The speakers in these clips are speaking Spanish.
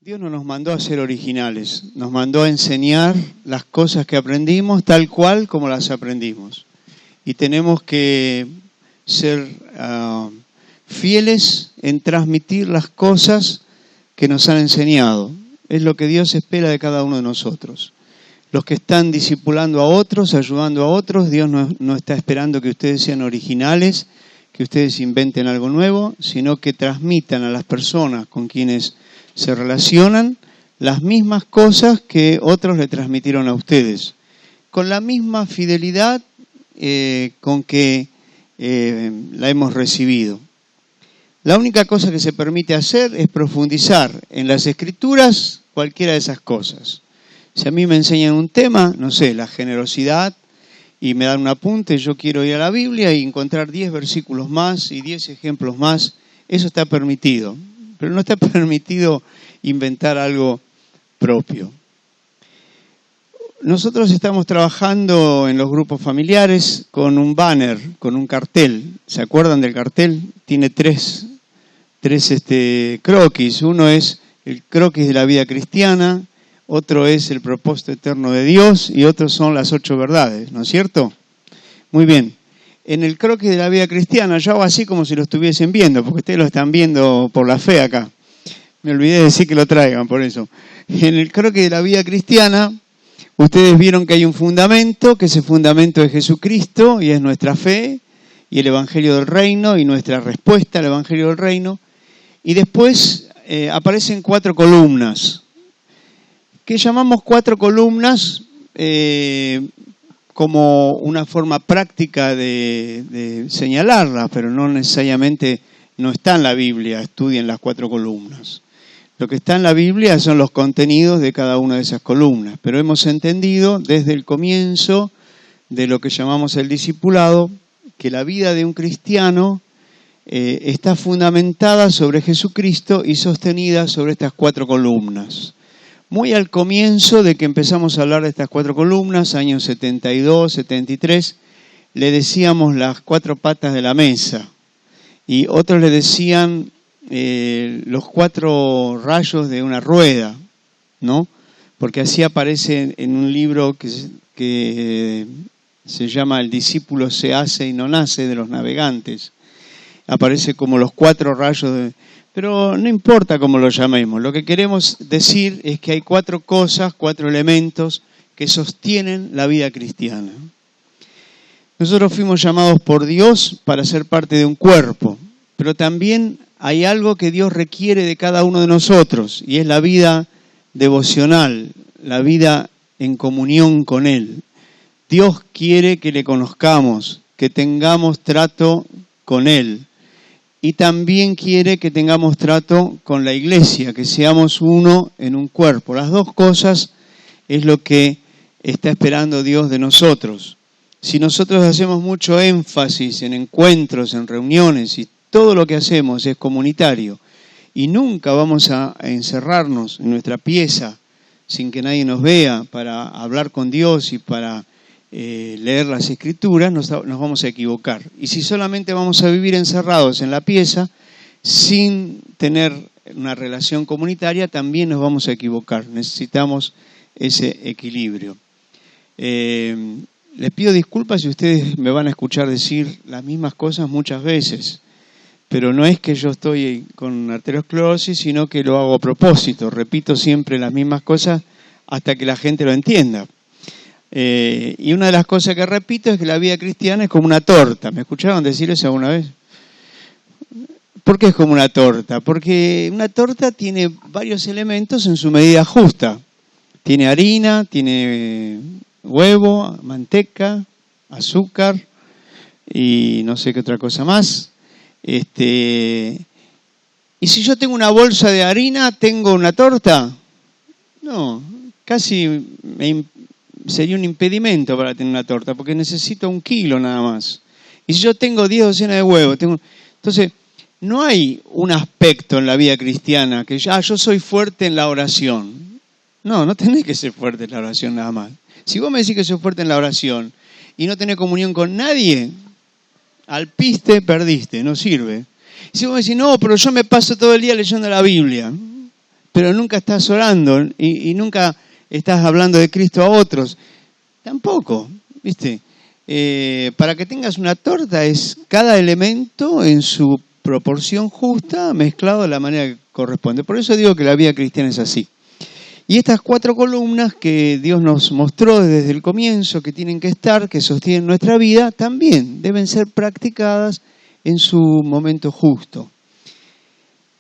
Dios no nos mandó a ser originales, nos mandó a enseñar las cosas que aprendimos tal cual como las aprendimos. Y tenemos que ser fieles en transmitir las cosas que nos han enseñado. Es lo que Dios espera de cada uno de nosotros. Los que están discipulando a otros, ayudando a otros, Dios no está esperando que ustedes sean originales, que ustedes inventen algo nuevo, sino que transmitan a las personas con quienes se relacionan las mismas cosas que otros le transmitieron a ustedes, con la misma fidelidad con que la hemos recibido. La única cosa que se permite hacer es profundizar en las Escrituras cualquiera de esas cosas. Si a mí me enseñan un tema, no sé, la generosidad, y me dan un apunte, yo quiero ir a la Biblia y encontrar 10 versículos más y 10 ejemplos más, eso está permitido. Pero no está permitido inventar algo propio. Nosotros estamos trabajando en los grupos familiares con un banner, con un cartel. ¿Se acuerdan del cartel? Tiene tres croquis. Uno es el croquis de la vida cristiana, otro es el propósito eterno de Dios y otros son las 8 verdades, ¿no es cierto? Muy bien. En el croquis de la vida cristiana, yo hago así como si lo estuviesen viendo, porque ustedes lo están viendo por la fe acá. Me olvidé de decir que lo traigan, por eso. En el croquis de la vida cristiana, ustedes vieron que hay un fundamento, que ese fundamento es Jesucristo y es nuestra fe y el Evangelio del Reino y nuestra respuesta al Evangelio del Reino. Y después aparecen 4 columnas, que llamamos 4 columnas como una forma práctica de señalarlas, pero no necesariamente no está en la Biblia, estudien las 4 columnas. Lo que está en la Biblia son los contenidos de cada una de esas columnas, pero hemos entendido desde el comienzo de lo que llamamos el discipulado, que la vida de un cristiano está fundamentada sobre Jesucristo y sostenida sobre estas 4 columnas. Muy al comienzo de que empezamos a hablar de estas 4 columnas, años 72, 73, le decíamos las 4 patas de la mesa. Y otros le decían los 4 rayos de una rueda, ¿no? Porque así aparece en un libro que se llama El discípulo se hace y no nace, de los navegantes. Aparece como los 4 rayos pero no importa cómo lo llamemos, lo que queremos decir es que hay 4 cosas, 4 elementos que sostienen la vida cristiana. Nosotros fuimos llamados por Dios para ser parte de un cuerpo, pero también hay algo que Dios requiere de cada uno de nosotros, y es la vida devocional, la vida en comunión con Él. Dios quiere que le conozcamos, que tengamos trato con Él. Y también quiere que tengamos trato con la iglesia, que seamos uno en un cuerpo. Las 2 cosas es lo que está esperando Dios de nosotros. Si nosotros hacemos mucho énfasis en encuentros, en reuniones, y todo lo que hacemos es comunitario, y nunca vamos a encerrarnos en nuestra pieza sin que nadie nos vea para hablar con Dios y para leer las Escrituras, nos vamos a equivocar. Y si solamente vamos a vivir encerrados en la pieza sin tener una relación comunitaria, también nos vamos a equivocar. Necesitamos ese equilibrio. Les pido disculpas si ustedes me van a escuchar decir las mismas cosas muchas veces, pero no es que yo estoy con arteriosclerosis, sino que lo hago a propósito. Repito siempre las mismas cosas hasta que la gente lo entienda. Y una de las cosas que repito es que la vida cristiana es como una torta. ¿Me escucharon decir eso alguna vez? ¿Por qué es como una torta? Porque una torta tiene varios elementos en su medida justa. Tiene harina, tiene huevo, manteca, azúcar y no sé qué otra cosa más. Y si yo tengo una bolsa de harina, ¿tengo una torta? No, casi sería un impedimento para tener una torta, porque necesito 1 kilo nada más. Y si yo tengo 10 docenas de huevos, entonces no hay un aspecto en la vida cristiana que yo soy fuerte en la oración. No tenés que ser fuerte en la oración nada más. Si vos me decís que sos fuerte en la oración y no tenés comunión con nadie, al piste perdiste, no sirve. Si vos me decís, no, pero yo me paso todo el día leyendo la Biblia, pero nunca estás orando y nunca estás hablando de Cristo a otros. Tampoco, ¿viste? Para que tengas una torta es cada elemento en su proporción justa, mezclado de la manera que corresponde. Por eso digo que la vida cristiana es así. Y estas 4 columnas que Dios nos mostró desde el comienzo, que tienen que estar, que sostienen nuestra vida, también deben ser practicadas en su momento justo.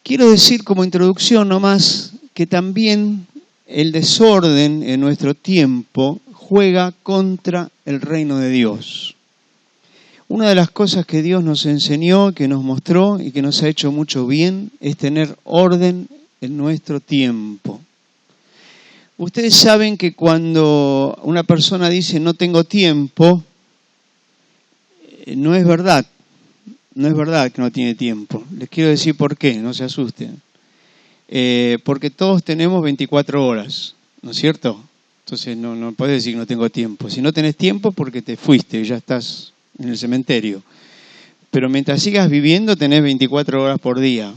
Quiero decir como introducción nomás que también el desorden en nuestro tiempo juega contra el reino de Dios. Una de las cosas que Dios nos enseñó, que nos mostró y que nos ha hecho mucho bien es tener orden en nuestro tiempo. Ustedes saben que cuando una persona dice no tengo tiempo, no es verdad. No es verdad que no tiene tiempo. Les quiero decir por qué, no se asusten. Porque todos tenemos 24 horas, ¿no es cierto? Entonces no puedes decir que no tengo tiempo. Si no tenés tiempo porque te fuiste, ya estás en el cementerio. Pero mientras sigas viviendo tenés 24 horas por día.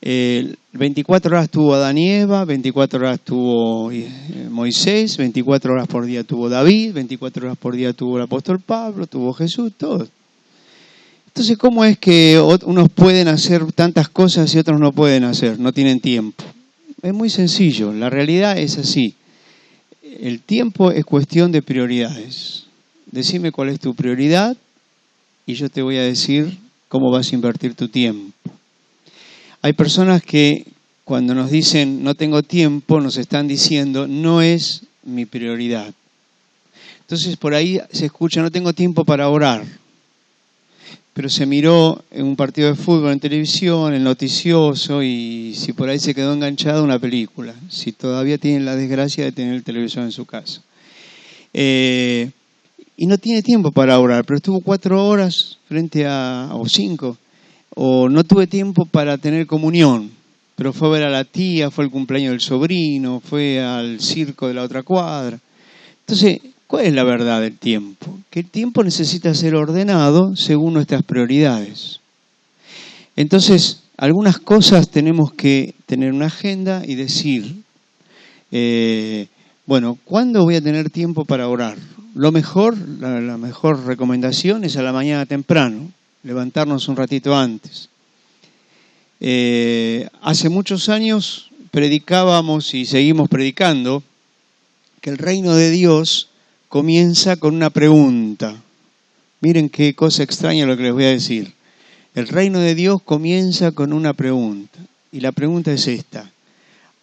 24 horas tuvo Adán y Eva, 24 horas tuvo Moisés, 24 horas por día tuvo David, 24 horas por día tuvo el apóstol Pablo, tuvo Jesús, todo. Entonces, ¿cómo es que unos pueden hacer tantas cosas y otros no pueden hacer? No tienen tiempo. Es muy sencillo, la realidad es así. El tiempo es cuestión de prioridades. Decime cuál es tu prioridad y yo te voy a decir cómo vas a invertir tu tiempo. Hay personas que cuando nos dicen no tengo tiempo, nos están diciendo no es mi prioridad. Entonces por ahí se escucha no tengo tiempo para orar. Pero se miró en un partido de fútbol en televisión, el noticioso, y si por ahí se quedó enganchado a una película, si todavía tienen la desgracia de tener el televisor en su casa. Y no tiene tiempo para orar, pero estuvo 4 horas o 5, o no tuve tiempo para tener comunión, pero fue a ver a la tía, fue al cumpleaños del sobrino, fue al circo de la otra cuadra. Entonces, ¿cuál es la verdad del tiempo? Que el tiempo necesita ser ordenado según nuestras prioridades. Entonces, algunas cosas tenemos que tener una agenda y decir, ¿cuándo voy a tener tiempo para orar? Lo mejor, la mejor recomendación es a la mañana temprano, levantarnos un ratito antes. Hace muchos años predicábamos y seguimos predicando que el reino de Dios comienza con una pregunta. Miren qué cosa extraña lo que les voy a decir. El reino de Dios comienza con una pregunta. Y la pregunta es esta.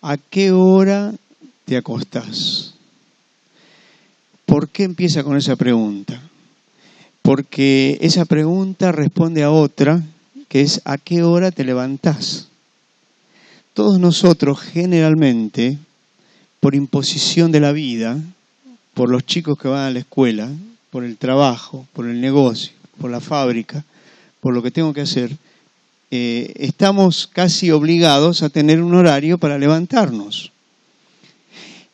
¿A qué hora te acostás? ¿Por qué empieza con esa pregunta? Porque esa pregunta responde a otra, que es ¿a qué hora te levantás? Todos nosotros generalmente, por imposición de la vida, por los chicos que van a la escuela, por el trabajo, por el negocio, por la fábrica, por lo que tengo que hacer, estamos casi obligados a tener un horario para levantarnos.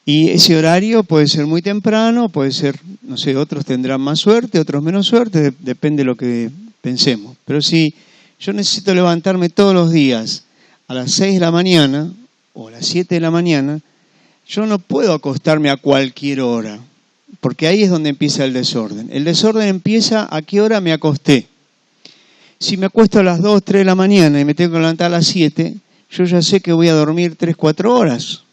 Y ese horario puede ser muy temprano, puede ser, no sé, otros tendrán más suerte, otros menos suerte, depende de lo que pensemos. Pero si yo necesito levantarme todos los días a las 6 de la mañana o a las 7 de la mañana, yo no puedo acostarme a cualquier hora, porque ahí es donde empieza el desorden. El desorden empieza a qué hora me acosté. Si me acuesto a las 2, 3 de la mañana y me tengo que levantar a las 7, yo ya sé que voy a dormir 3, 4 horas.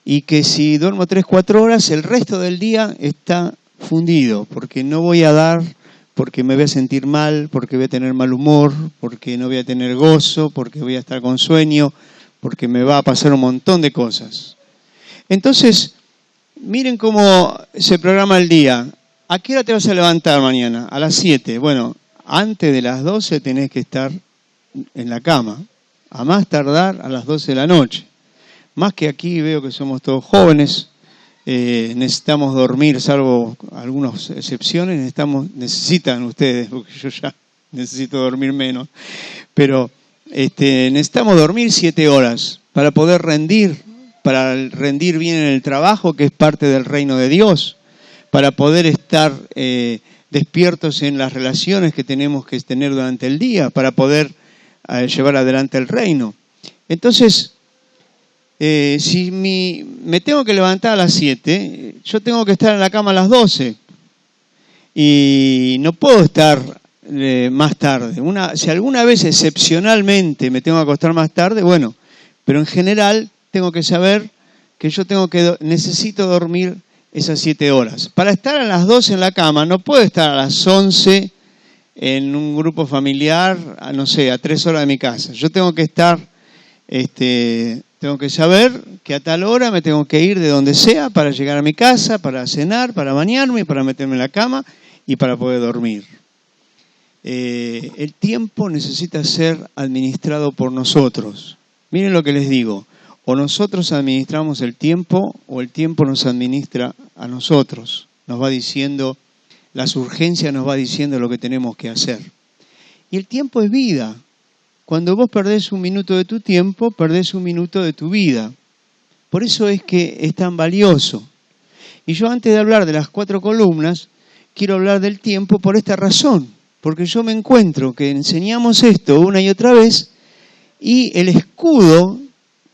Y que si duermo 3, 4 horas, el resto del día está fundido, porque no voy a dar, porque me voy a sentir mal, porque voy a tener mal humor, porque no voy a tener gozo, porque voy a estar con sueño, porque me va a pasar un montón de cosas. Entonces, miren cómo se programa el día. ¿A qué hora te vas a levantar mañana? A las 7. Bueno, antes de las 12 tenés que estar en la cama. A más tardar a las 12 de la noche. Más que aquí veo que somos todos jóvenes. Necesitamos dormir, salvo algunas excepciones. Necesitan ustedes, porque yo ya necesito dormir menos. Pero necesitamos dormir 7 horas para poder rendir bien en el trabajo, que es parte del reino de Dios, para poder estar despiertos en las relaciones que tenemos que tener durante el día, para poder llevar adelante el reino. Entonces, Si me tengo que levantar a las 7, yo tengo que estar en la cama a las 12. Y no puedo estar más tarde. Si alguna vez excepcionalmente me tengo que acostar más tarde, bueno, pero en general tengo que saber que yo necesito dormir esas 7 horas. Para estar a las 12 en la cama, no puedo estar a las 11 en un grupo familiar, no sé, a 3 horas de mi casa. Yo tengo que estar, tengo que saber que a tal hora me tengo que ir de donde sea para llegar a mi casa, para cenar, para bañarme, para meterme en la cama y para poder dormir. El tiempo necesita ser administrado por nosotros. Miren lo que les digo. O nosotros administramos el tiempo o el tiempo nos administra a nosotros. Nos va diciendo, las urgencias nos va diciendo lo que tenemos que hacer. Y el tiempo es vida. Cuando vos perdés un minuto de tu tiempo, perdés un minuto de tu vida. Por eso es que es tan valioso. Y yo antes de hablar de las 4 columnas, quiero hablar del tiempo por esta razón. Porque yo me encuentro que enseñamos esto una y otra vez y el escudo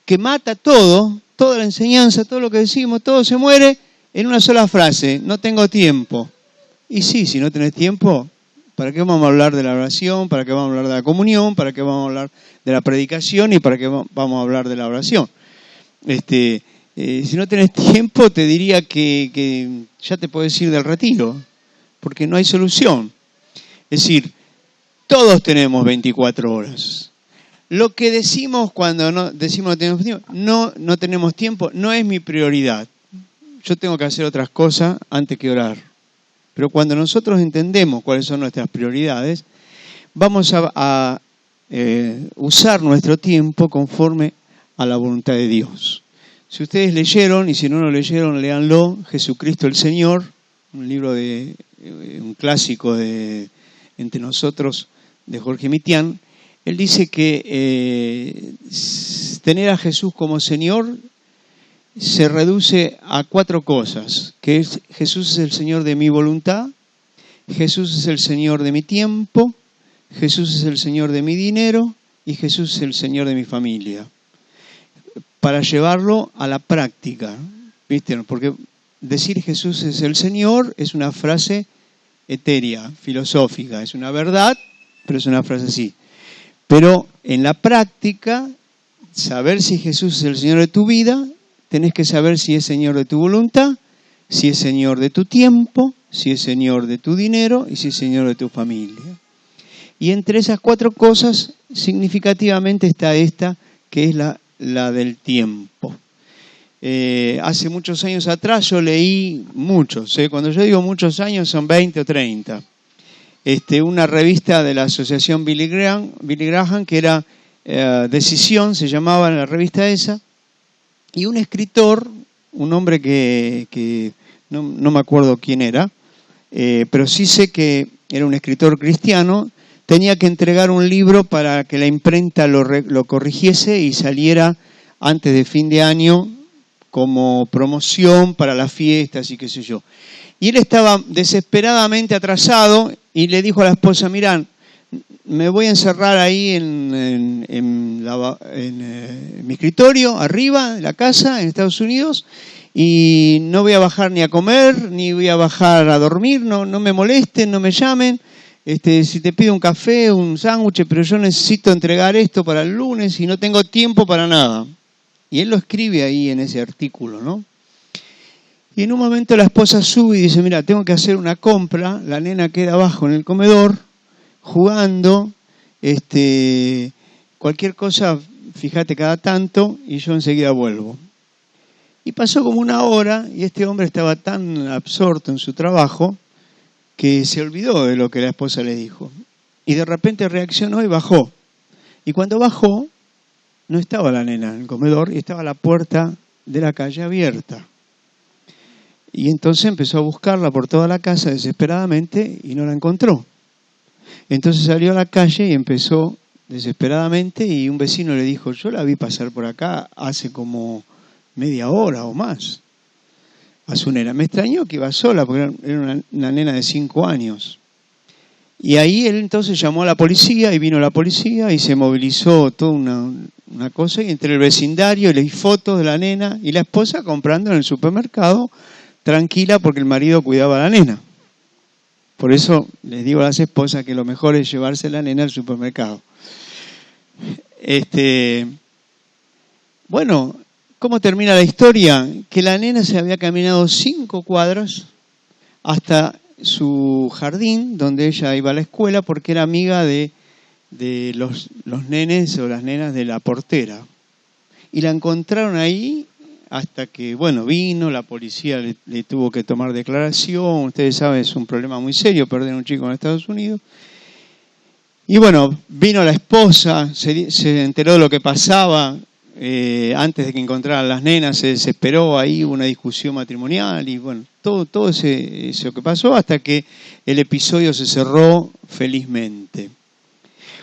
que mata todo, toda la enseñanza, todo lo que decimos, todo se muere en una sola frase: no tengo tiempo. Y sí, si no tenés tiempo, ¿para qué vamos a hablar de la oración? ¿Para qué vamos a hablar de la comunión? ¿Para qué vamos a hablar de la predicación? ¿Y para qué vamos a hablar de la oración? Si no tenés tiempo, te diría que ya te puedes ir del retiro, porque no hay solución. Es decir, todos tenemos 24 horas. Lo que decimos cuando decimos no tenemos tiempo, no es mi prioridad. Yo tengo que hacer otras cosas antes que orar. Pero cuando nosotros entendemos cuáles son nuestras prioridades, vamos a usar nuestro tiempo conforme a la voluntad de Dios. Si ustedes leyeron, y si no lo leyeron, léanlo, Jesucristo el Señor, un libro un clásico entre nosotros de Jorge Mitián. Él dice que tener a Jesús como Señor se reduce a 4 cosas, que es: Jesús es el Señor de mi voluntad, Jesús es el Señor de mi tiempo, Jesús es el Señor de mi dinero y Jesús es el Señor de mi familia. Para llevarlo a la práctica, ¿viste? Porque decir Jesús es el Señor es una frase etérea, filosófica, es una verdad, pero es una frase así. Pero en la práctica, saber si Jesús es el Señor de tu vida, tenés que saber si es Señor de tu voluntad, si es Señor de tu tiempo, si es Señor de tu dinero y si es Señor de tu familia. Y entre esas 4 cosas, significativamente está esta, que es la del tiempo. Hace muchos años atrás yo leí muchos, cuando yo digo muchos años son 20 o 30. Una revista de la asociación Billy Graham, que era Decisión, se llamaba la revista esa, y un escritor, un hombre que no me acuerdo quién era, pero sí sé que era un escritor cristiano, tenía que entregar un libro para que la imprenta lo corrigiese y saliera antes de fin de año como promoción para las fiestas y qué sé yo. Y él estaba desesperadamente atrasado y le dijo a la esposa: mirá, me voy a encerrar ahí en mi escritorio, arriba de la casa, en Estados Unidos, y no voy a bajar ni a comer, ni voy a bajar a dormir, no me molesten, no me llamen. Si te pido un café, un sándwich, pero yo necesito entregar esto para el lunes y no tengo tiempo para nada. Y él lo escribe ahí en ese artículo, ¿no? Y en un momento la esposa sube y dice: mira, tengo que hacer una compra. La nena queda abajo en el comedor, jugando, cualquier cosa, fíjate cada tanto, y yo enseguida vuelvo. Y pasó como 1 hora y este hombre estaba tan absorto en su trabajo que se olvidó de lo que la esposa le dijo. Y de repente reaccionó y bajó. Y cuando bajó, no estaba la nena en el comedor y estaba la puerta de la calle abierta. Y entonces empezó a buscarla por toda la casa desesperadamente y no la encontró. Entonces salió a la calle y empezó desesperadamente, y un vecino le dijo: yo la vi pasar por acá hace como media hora o más a su nena. Me extrañó que iba sola porque era una nena de 5 años. Y ahí él entonces llamó a la policía y vino la policía y se movilizó toda una cosa, y entre el vecindario le di fotos de la nena y la esposa comprando en el supermercado tranquila porque el marido cuidaba a la nena. Por eso les digo a las esposas que lo mejor es llevarse a la nena al supermercado. Bueno, ¿cómo termina la historia? Que la nena se había caminado 5 cuadras hasta su jardín, donde ella iba a la escuela, porque era amiga de los nenes o las nenas de la portera. Y la encontraron ahí hasta que, bueno, vino, la policía le tuvo que tomar declaración. Ustedes saben, es un problema muy serio perder a un chico en Estados Unidos. Y bueno, vino la esposa, se enteró de lo que pasaba. Antes de que encontraran las nenas, se desesperó, ahí hubo una discusión matrimonial y bueno, todo eso que pasó hasta que el episodio se cerró felizmente.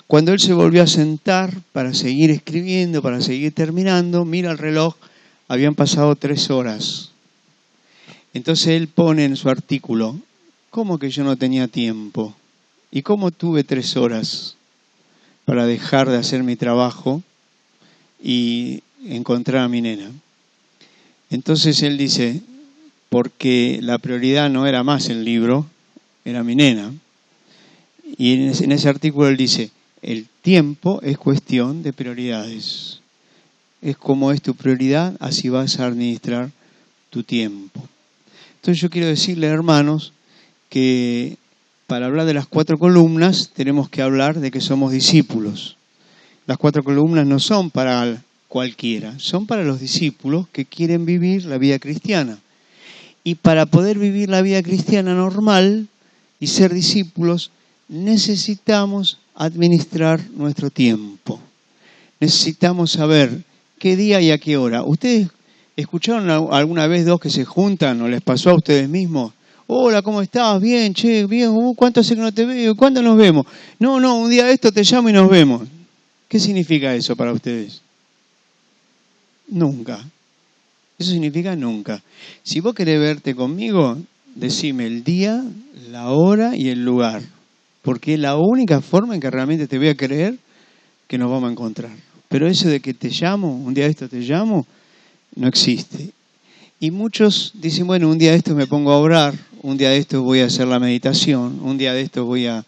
Cuando él se volvió a sentar para seguir escribiendo, para seguir terminando, mira el reloj, habían pasado 3 horas. Entonces él pone en su artículo, ¿cómo que yo no tenía tiempo? ¿Y cómo tuve 3 horas para dejar de hacer mi trabajo y encontrar a mi nena? Entonces él dice, porque la prioridad no era más el libro, era mi nena. Y en ese artículo él dice, el tiempo es cuestión de prioridades. Es como es tu prioridad, así vas a administrar tu tiempo. Entonces yo quiero decirle, hermanos, que para hablar de las 4 columnas tenemos que hablar de que somos discípulos. Las 4 columnas no son para cualquiera, son para los discípulos que quieren vivir la vida cristiana. Y para poder vivir la vida cristiana normal y ser discípulos, necesitamos administrar nuestro tiempo. Necesitamos saber qué día y a qué hora. ¿Ustedes escucharon alguna vez 2 que se juntan o les pasó a ustedes mismos? Hola, ¿cómo estás? Bien, che, bien. ¿Cuánto hace que no te veo? ¿Cuándo nos vemos? No, un día de esto te llamo y nos vemos. ¿Qué significa eso para ustedes? Nunca. Eso significa nunca. Si vos querés verte conmigo, decime el día, la hora y el lugar. Porque es la única forma en que realmente te voy a creer que nos vamos a encontrar. Pero eso de que te llamo, un día de esto te llamo, no existe. Y muchos dicen, bueno, un día de esto me pongo a orar, un día de estos voy a hacer la meditación, un día de estos voy a...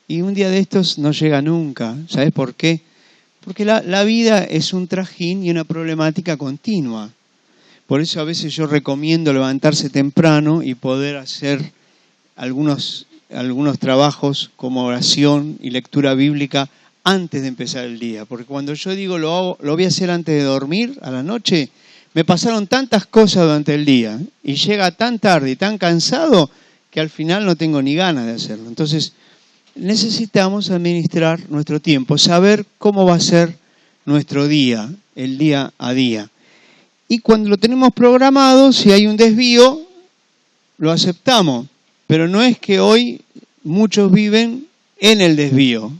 Y un día de estos no llega nunca. ¿Sabes por qué? Porque la vida es un trajín y una problemática continua. Por eso a veces yo recomiendo levantarse temprano y poder hacer algunos trabajos como oración y lectura bíblica antes de empezar el día. Porque cuando yo digo lo voy a hacer antes de dormir, a la noche, me pasaron tantas cosas durante el día y llega tan tarde y tan cansado que al final no tengo ni ganas de hacerlo. Entonces necesitamos administrar nuestro tiempo, saber cómo va a ser nuestro día, el día a día. Y cuando lo tenemos programado, si hay un desvío, lo aceptamos. Pero no es que hoy muchos viven en el desvío,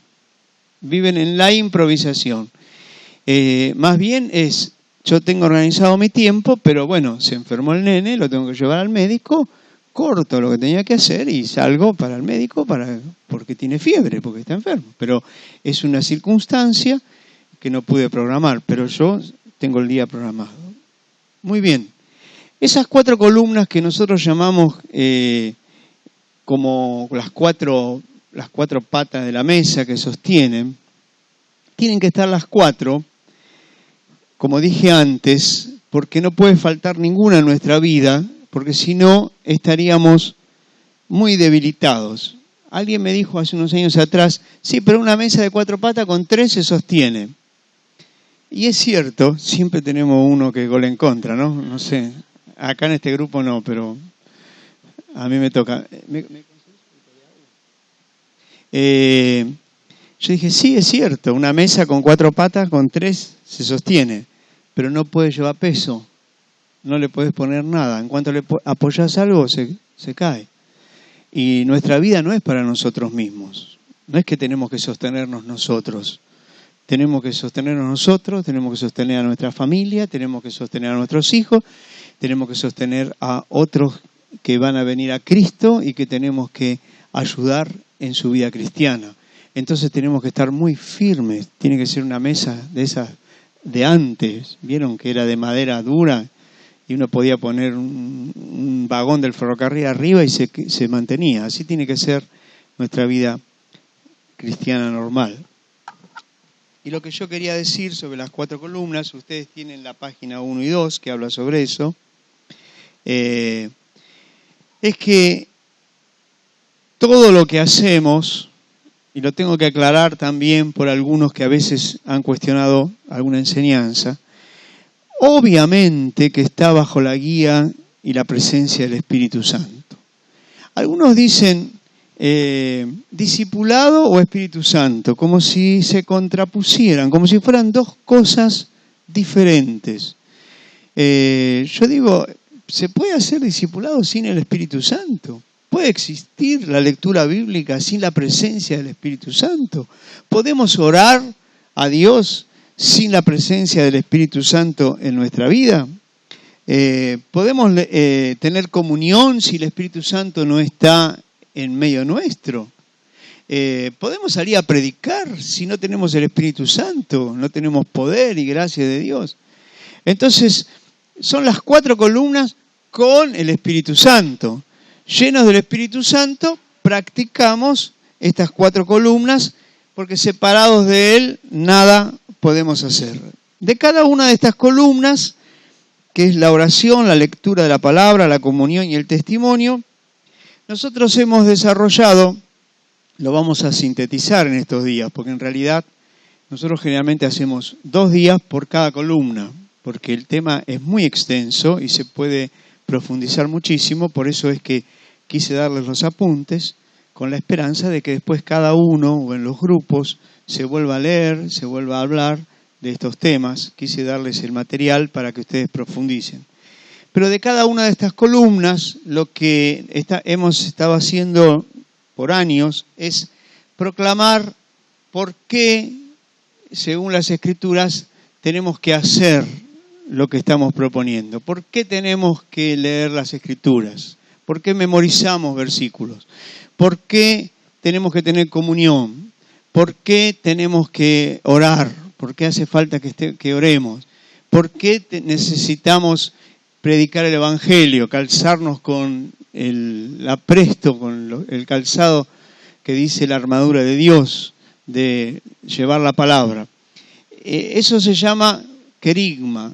viven en la improvisación. Más bien es, yo tengo organizado mi tiempo, pero bueno, se enfermó el nene, lo tengo que llevar al médico, corto lo que tenía que hacer y salgo para el médico porque tiene fiebre, porque está enfermo. Pero es una circunstancia que no pude programar, pero yo tengo el día programado. Muy bien. Esas 4 columnas que nosotros llamamos como las cuatro patas de la mesa que sostienen, tienen que estar las 4, como dije antes, porque no puede faltar ninguna en nuestra vida, porque si no estaríamos muy debilitados. Alguien me dijo hace unos años atrás, sí, pero una mesa de 4 patas con 3 se sostiene. Y es cierto, siempre tenemos uno que gol en contra, ¿no? No sé, acá en este grupo no, pero a mí me toca. Yo dije, sí, es cierto, una mesa con 4 patas, con 3 se sostiene, pero no puede llevar peso, no le puedes poner nada. En cuanto le apoyas algo, se cae. Y nuestra vida no es para nosotros mismos, no es que tenemos que sostenernos nosotros. Tenemos que sostenernos nosotros, tenemos que sostener a nuestra familia, tenemos que sostener a nuestros hijos, tenemos que sostener a otros que van a venir a Cristo y que tenemos que ayudar en su vida cristiana. Entonces tenemos que estar muy firmes. Tiene que ser una mesa de esas de antes. ¿Vieron que era de madera dura? Y uno podía poner un vagón del ferrocarril arriba y se mantenía. Así tiene que ser nuestra vida cristiana normal. Y lo que yo quería decir sobre las 4 columnas, ustedes tienen la página 1 y 2 que habla sobre eso, es que todo lo que hacemos, y lo tengo que aclarar también por algunos que a veces han cuestionado alguna enseñanza, obviamente que está bajo la guía y la presencia del Espíritu Santo. Algunos dicen discipulado o Espíritu Santo, como si se contrapusieran, como si fueran dos cosas diferentes. Yo digo, ¿se puede hacer discipulado sin el Espíritu Santo? ¿Puede existir la lectura bíblica sin la presencia del Espíritu Santo? ¿Podemos orar a Dios sin la presencia del Espíritu Santo en nuestra vida? ¿Podemos tener comunión si el Espíritu Santo no está en medio nuestro? ¿Podemos salir a predicar si no tenemos el Espíritu Santo? No tenemos poder y gracia de Dios. Entonces, son las 4 columnas con el Espíritu Santo. Llenos del Espíritu Santo, practicamos estas 4 columnas, porque separados de Él, nada podemos hacer. De cada una de estas columnas, que es la oración, la lectura de la palabra, la comunión y el testimonio, nosotros hemos desarrollado, lo vamos a sintetizar en estos días, porque en realidad nosotros generalmente hacemos 2 días por cada columna, porque el tema es muy extenso y se puede profundizar muchísimo, por eso es que quise darles los apuntes con la esperanza de que después cada uno o en los grupos se vuelva a leer, se vuelva a hablar de estos temas. Quise darles el material para que ustedes profundicen. Pero de cada una de estas columnas, lo que hemos estado haciendo por años es proclamar por qué, según las Escrituras, tenemos que hacer lo que estamos proponiendo. ¿Por qué tenemos que leer las Escrituras? ¿Por qué memorizamos versículos? ¿Por qué tenemos que tener comunión? ¿Por qué tenemos que orar? ¿Por qué hace falta que oremos? ¿Por qué necesitamos predicar el Evangelio, calzarnos con el apresto, con el calzado que dice la armadura de Dios, de llevar la palabra? Eso se llama querigma,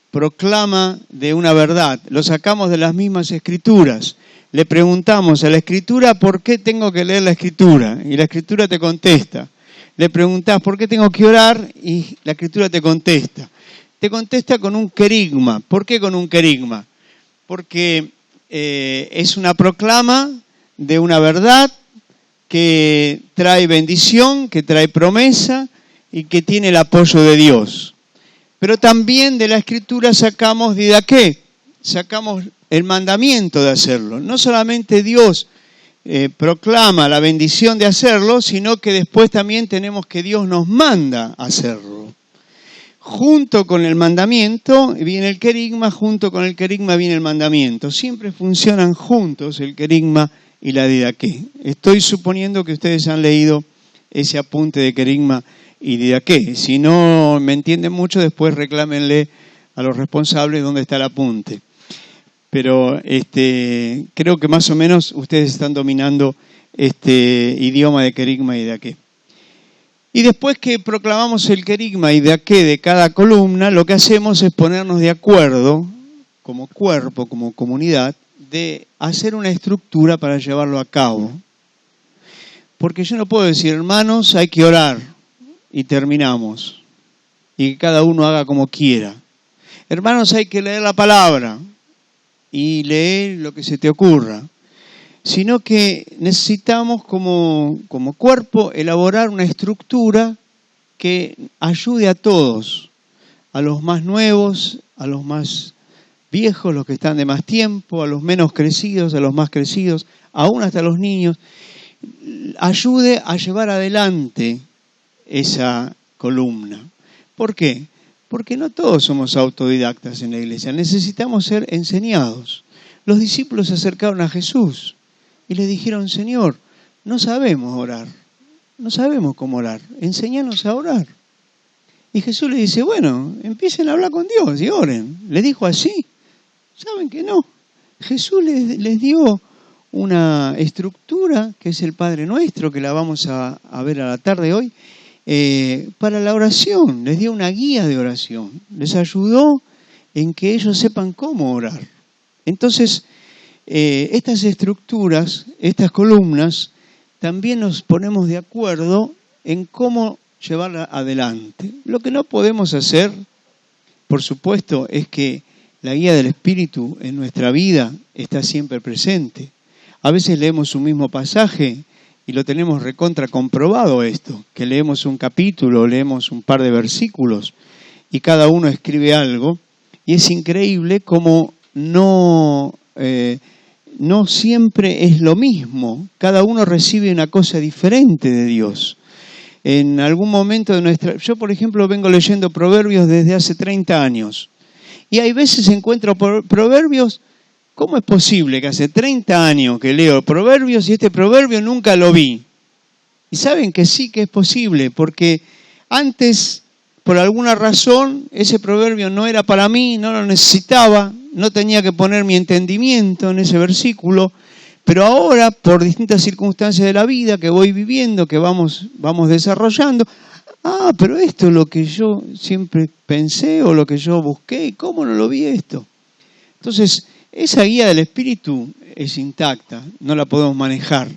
proclama de una verdad. Lo sacamos de las mismas Escrituras. Le preguntamos a la Escritura, ¿por qué tengo que leer la Escritura? Y la Escritura te contesta. Le preguntás, ¿por qué tengo que orar? Y la Escritura te contesta. Te contesta con un querigma. ¿Por qué con un querigma? Porque es una proclama de una verdad que trae bendición, que trae promesa y que tiene el apoyo de Dios. Pero también de la Escritura sacamos didaqué, sacamos el mandamiento de hacerlo. No solamente Dios proclama la bendición de hacerlo, sino que después también tenemos que Dios nos manda a hacerlo. Junto con el mandamiento viene el querigma, junto con el querigma viene el mandamiento. Siempre funcionan juntos el querigma y la didaqué. Estoy suponiendo que ustedes han leído ese apunte de querigma y didaqué. Si no me entienden mucho, después reclámenle a los responsables dónde está el apunte. Pero creo que más o menos ustedes están dominando este idioma de querigma y didaqué. Y después que proclamamos el querigma y didaqué de cada columna, lo que hacemos es ponernos de acuerdo, como cuerpo, como comunidad, de hacer una estructura para llevarlo a cabo. Porque yo no puedo decir, hermanos, hay que orar, y terminamos. Y que cada uno haga como quiera. Hermanos, hay que leer la palabra, y leer lo que se te ocurra. Sino que necesitamos como cuerpo elaborar una estructura que ayude a todos, a los más nuevos, a los más viejos, los que están de más tiempo, a los menos crecidos, a los más crecidos, aún hasta los niños, ayude a llevar adelante esa columna. ¿Por qué? Porque no todos somos autodidactas en la iglesia, necesitamos ser enseñados. Los discípulos se acercaron a Jesús y le dijeron, Señor, no sabemos orar, no sabemos cómo orar, enséñanos a orar. Y Jesús le dice, bueno, empiecen a hablar con Dios y oren. ¿Le dijo así? ¿Saben que no? Jesús les dio una estructura, que es el Padre Nuestro, que la vamos a ver a la tarde hoy, para la oración. Les dio una guía de oración. Les ayudó en que ellos sepan cómo orar. Entonces, estas estructuras, estas columnas, también nos ponemos de acuerdo en cómo llevarla adelante. Lo que no podemos hacer, por supuesto, es que la guía del Espíritu en nuestra vida está siempre presente. A veces leemos un mismo pasaje y lo tenemos recontra comprobado esto, que leemos un capítulo, leemos un par de versículos y cada uno escribe algo, y es increíble cómo no siempre es lo mismo. Cada uno recibe una cosa diferente de Dios. En algún momento de nuestra... Yo, por ejemplo, vengo leyendo Proverbios desde hace 30 años. Y hay veces encuentro proverbios... ¿Cómo es posible que hace 30 años que leo Proverbios y este proverbio nunca lo vi? Y saben que sí que es posible, porque antes, por alguna razón, ese proverbio no era para mí, no lo necesitaba, no tenía que poner mi entendimiento en ese versículo, pero ahora, por distintas circunstancias de la vida que voy viviendo, que vamos desarrollando, pero esto es lo que yo siempre pensé o lo que yo busqué, ¿y cómo no lo vi esto? Entonces, esa guía del Espíritu es intacta, no la podemos manejar,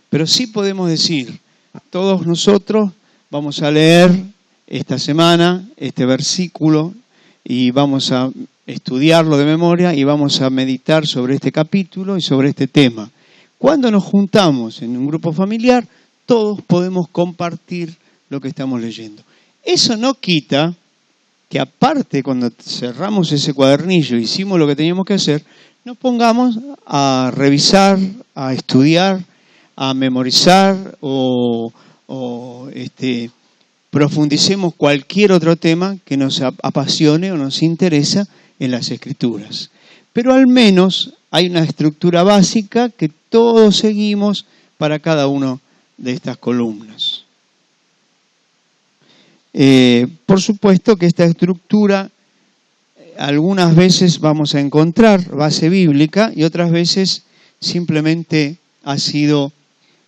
pero sí podemos decir, todos nosotros vamos a leer esta semana este versículo y vamos a estudiarlo de memoria y vamos a meditar sobre este capítulo y sobre este tema. Cuando nos juntamos en un grupo familiar, todos podemos compartir lo que estamos leyendo. Eso no quita que aparte, cuando cerramos ese cuadernillo, hicimos lo que teníamos que hacer, nos pongamos a revisar, a estudiar, a memorizar o profundicemos cualquier otro tema que nos apasione o nos interesa en las Escrituras. Pero al menos hay una estructura básica que todos seguimos para cada una de estas columnas. Por supuesto que esta estructura algunas veces vamos a encontrar base bíblica y otras veces simplemente ha sido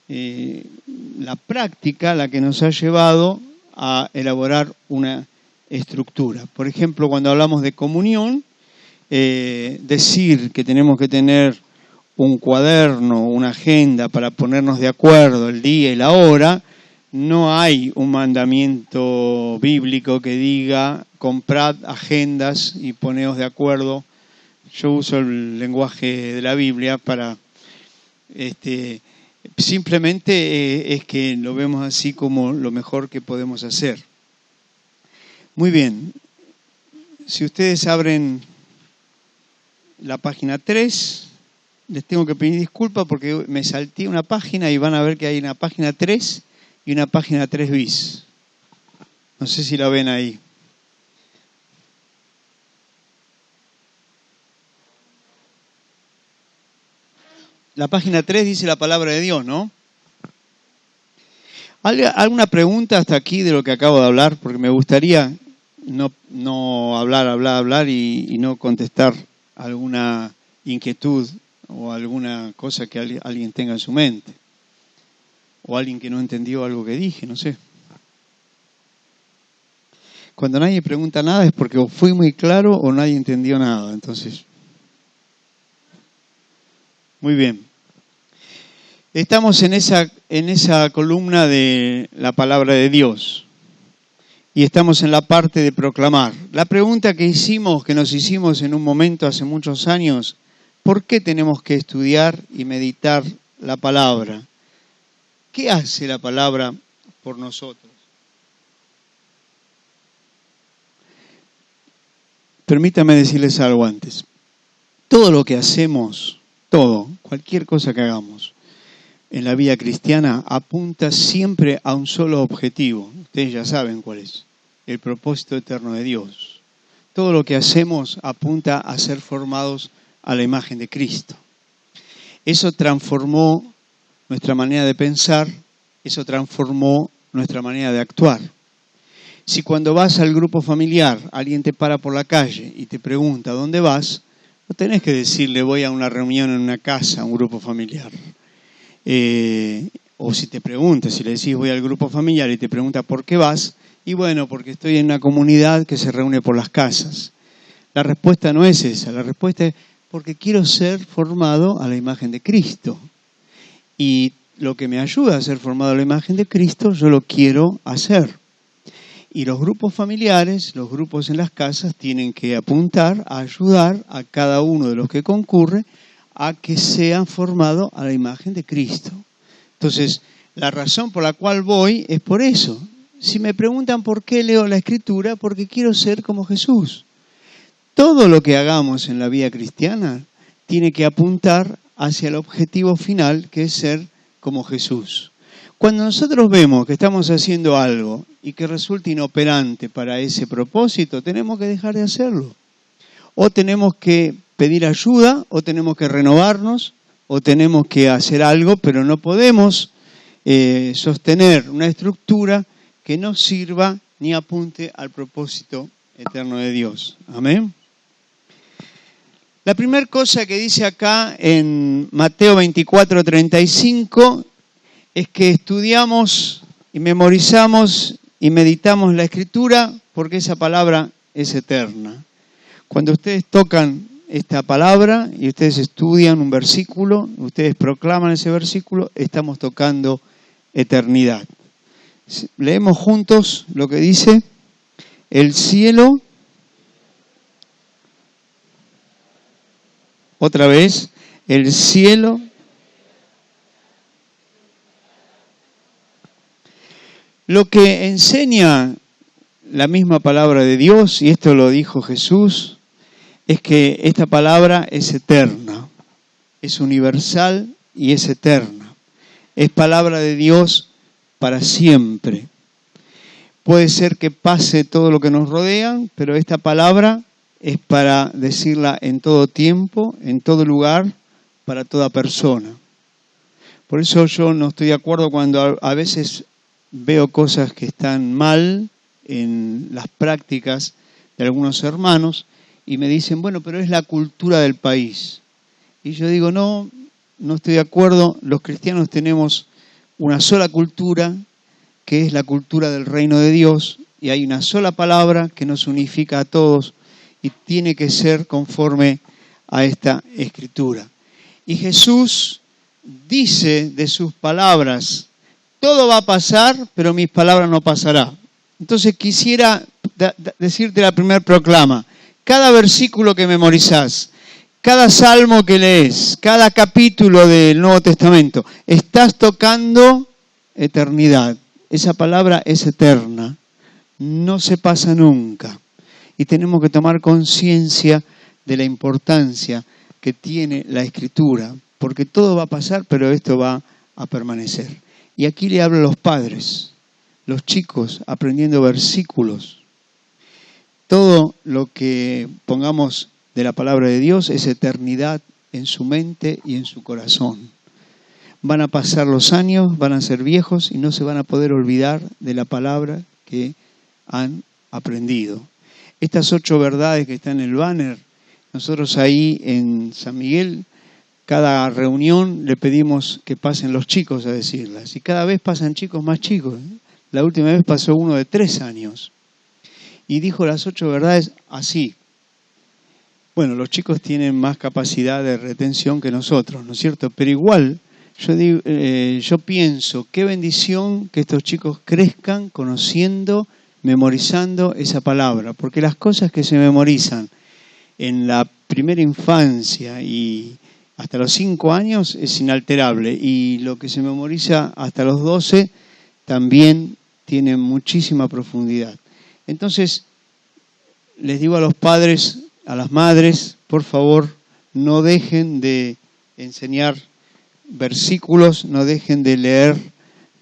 la práctica la que nos ha llevado a elaborar una estructura. Por ejemplo, cuando hablamos de comunión, decir que tenemos que tener un cuaderno, una agenda para ponernos de acuerdo el día y la hora, no hay un mandamiento bíblico que diga comprad agendas y poneos de acuerdo. Yo uso el lenguaje de la Biblia para simplemente es que lo vemos así como lo mejor que podemos hacer. Muy bien. Si ustedes abren la página 3, les tengo que pedir disculpas porque me salté una página y van a ver que hay una página 3 y una página 3 bis. No sé si la ven ahí. La página 3 dice la palabra de Dios, ¿no? ¿Alguna pregunta hasta aquí de lo que acabo de hablar? Porque me gustaría no hablar y no contestar alguna inquietud o alguna cosa que alguien tenga en su mente. O alguien que no entendió algo que dije, no sé. Cuando nadie pregunta nada es porque o fui muy claro o nadie entendió nada. Entonces, muy bien. Estamos en esa columna de la palabra de Dios. Y estamos en la parte de proclamar. La pregunta que nos hicimos en un momento hace muchos años, ¿por qué tenemos que estudiar y meditar la palabra? ¿Qué hace la palabra por nosotros? Permítame decirles algo antes. Todo lo que hacemos, cualquier cosa que hagamos en la vida cristiana apunta siempre a un solo objetivo. Ustedes ya saben cuál es, el propósito eterno de Dios. Todo lo que hacemos apunta a ser formados a la imagen de Cristo. Eso transformó nuestra manera de pensar, eso transformó nuestra manera de actuar. Si cuando vas al grupo familiar, alguien te para por la calle y te pregunta ¿dónde vas?, no tenés que decirle voy a una reunión en una casa, a un grupo familiar. O si te pregunta, si le decís voy al grupo familiar y te pregunta ¿por qué vas? Y bueno, porque estoy en una comunidad que se reúne por las casas. La respuesta no es esa, la respuesta es porque quiero ser formado a la imagen de Cristo. Y lo que me ayuda a ser formado a la imagen de Cristo, yo lo quiero hacer. Y los grupos familiares, los grupos en las casas, tienen que apuntar a ayudar a cada uno de los que concurre a que sean formados a la imagen de Cristo. Entonces, la razón por la cual voy es por eso. Si me preguntan por qué leo la Escritura, porque quiero ser como Jesús. Todo lo que hagamos en la vida cristiana tiene que apuntar hacia el objetivo final, que es ser como Jesús. Cuando nosotros vemos que estamos haciendo algo y que resulta inoperante para ese propósito, tenemos que dejar de hacerlo. O tenemos que pedir ayuda, o tenemos que renovarnos, o tenemos que hacer algo, pero no podemos sostener una estructura que no sirva ni apunte al propósito eterno de Dios. Amén. La primera cosa que dice acá en Mateo 24:35 es que estudiamos y memorizamos y meditamos la Escritura porque esa palabra es eterna. Cuando ustedes tocan esta palabra y ustedes estudian un versículo, ustedes proclaman ese versículo, estamos tocando eternidad. Leemos juntos lo que dice: el cielo, otra vez, el cielo lo que enseña la misma palabra de Dios, y esto lo dijo Jesús, es que esta palabra es eterna, es universal y es eterna. Es palabra de Dios para siempre. Puede ser que pase todo lo que nos rodea, pero esta palabra es para decirla en todo tiempo, en todo lugar, para toda persona. Por eso yo no estoy de acuerdo cuando a veces veo cosas que están mal en las prácticas de algunos hermanos y me dicen, bueno, pero es la cultura del país. Y yo digo, no estoy de acuerdo. Los cristianos tenemos una sola cultura, que es la cultura del reino de Dios, y hay una sola palabra que nos unifica a todos y tiene que ser conforme a esta Escritura. Y Jesús dice de sus palabras, todo va a pasar, pero mis palabras no pasarán. Entonces quisiera decirte la primera proclama. Cada versículo que memorizás, cada salmo que lees, cada capítulo del Nuevo Testamento, estás tocando eternidad. Esa palabra es eterna, no se pasa nunca. Y tenemos que tomar conciencia de la importancia que tiene la Escritura, porque todo va a pasar, pero esto va a permanecer. Y aquí le hablo a los padres, los chicos aprendiendo versículos. Todo lo que pongamos de la palabra de Dios es eternidad en su mente y en su corazón. Van a pasar los años, van a ser viejos y no se van a poder olvidar de la palabra que han aprendido. Estas 8 verdades que están en el banner, nosotros ahí en San Miguel, cada reunión le pedimos que pasen los chicos a decirlas. Y cada vez pasan chicos más chicos. La última vez pasó uno de 3 años. Y dijo las 8 verdades así. Bueno, los chicos tienen más capacidad de retención que nosotros, ¿no es cierto? Pero igual, yo pienso, qué bendición que estos chicos crezcan conociendo, memorizando esa palabra. Porque las cosas que se memorizan en la primera infancia y hasta los 5 años es inalterable. Y lo que se memoriza hasta los 12 también tiene muchísima profundidad. Entonces, les digo a los padres, a las madres, por favor, no dejen de enseñar versículos, no dejen de leer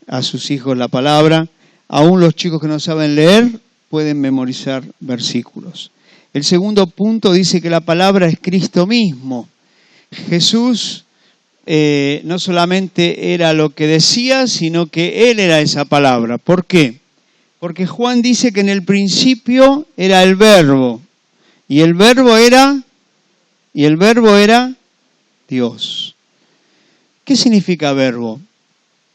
a sus hijos la palabra. Aún los chicos que no saben leer pueden memorizar versículos. El segundo punto dice que la palabra es Cristo mismo. Jesús no solamente era lo que decía, sino que Él era esa palabra. ¿Por qué? Porque Juan dice que en el principio era el Verbo, y el Verbo era Dios. ¿Qué significa verbo?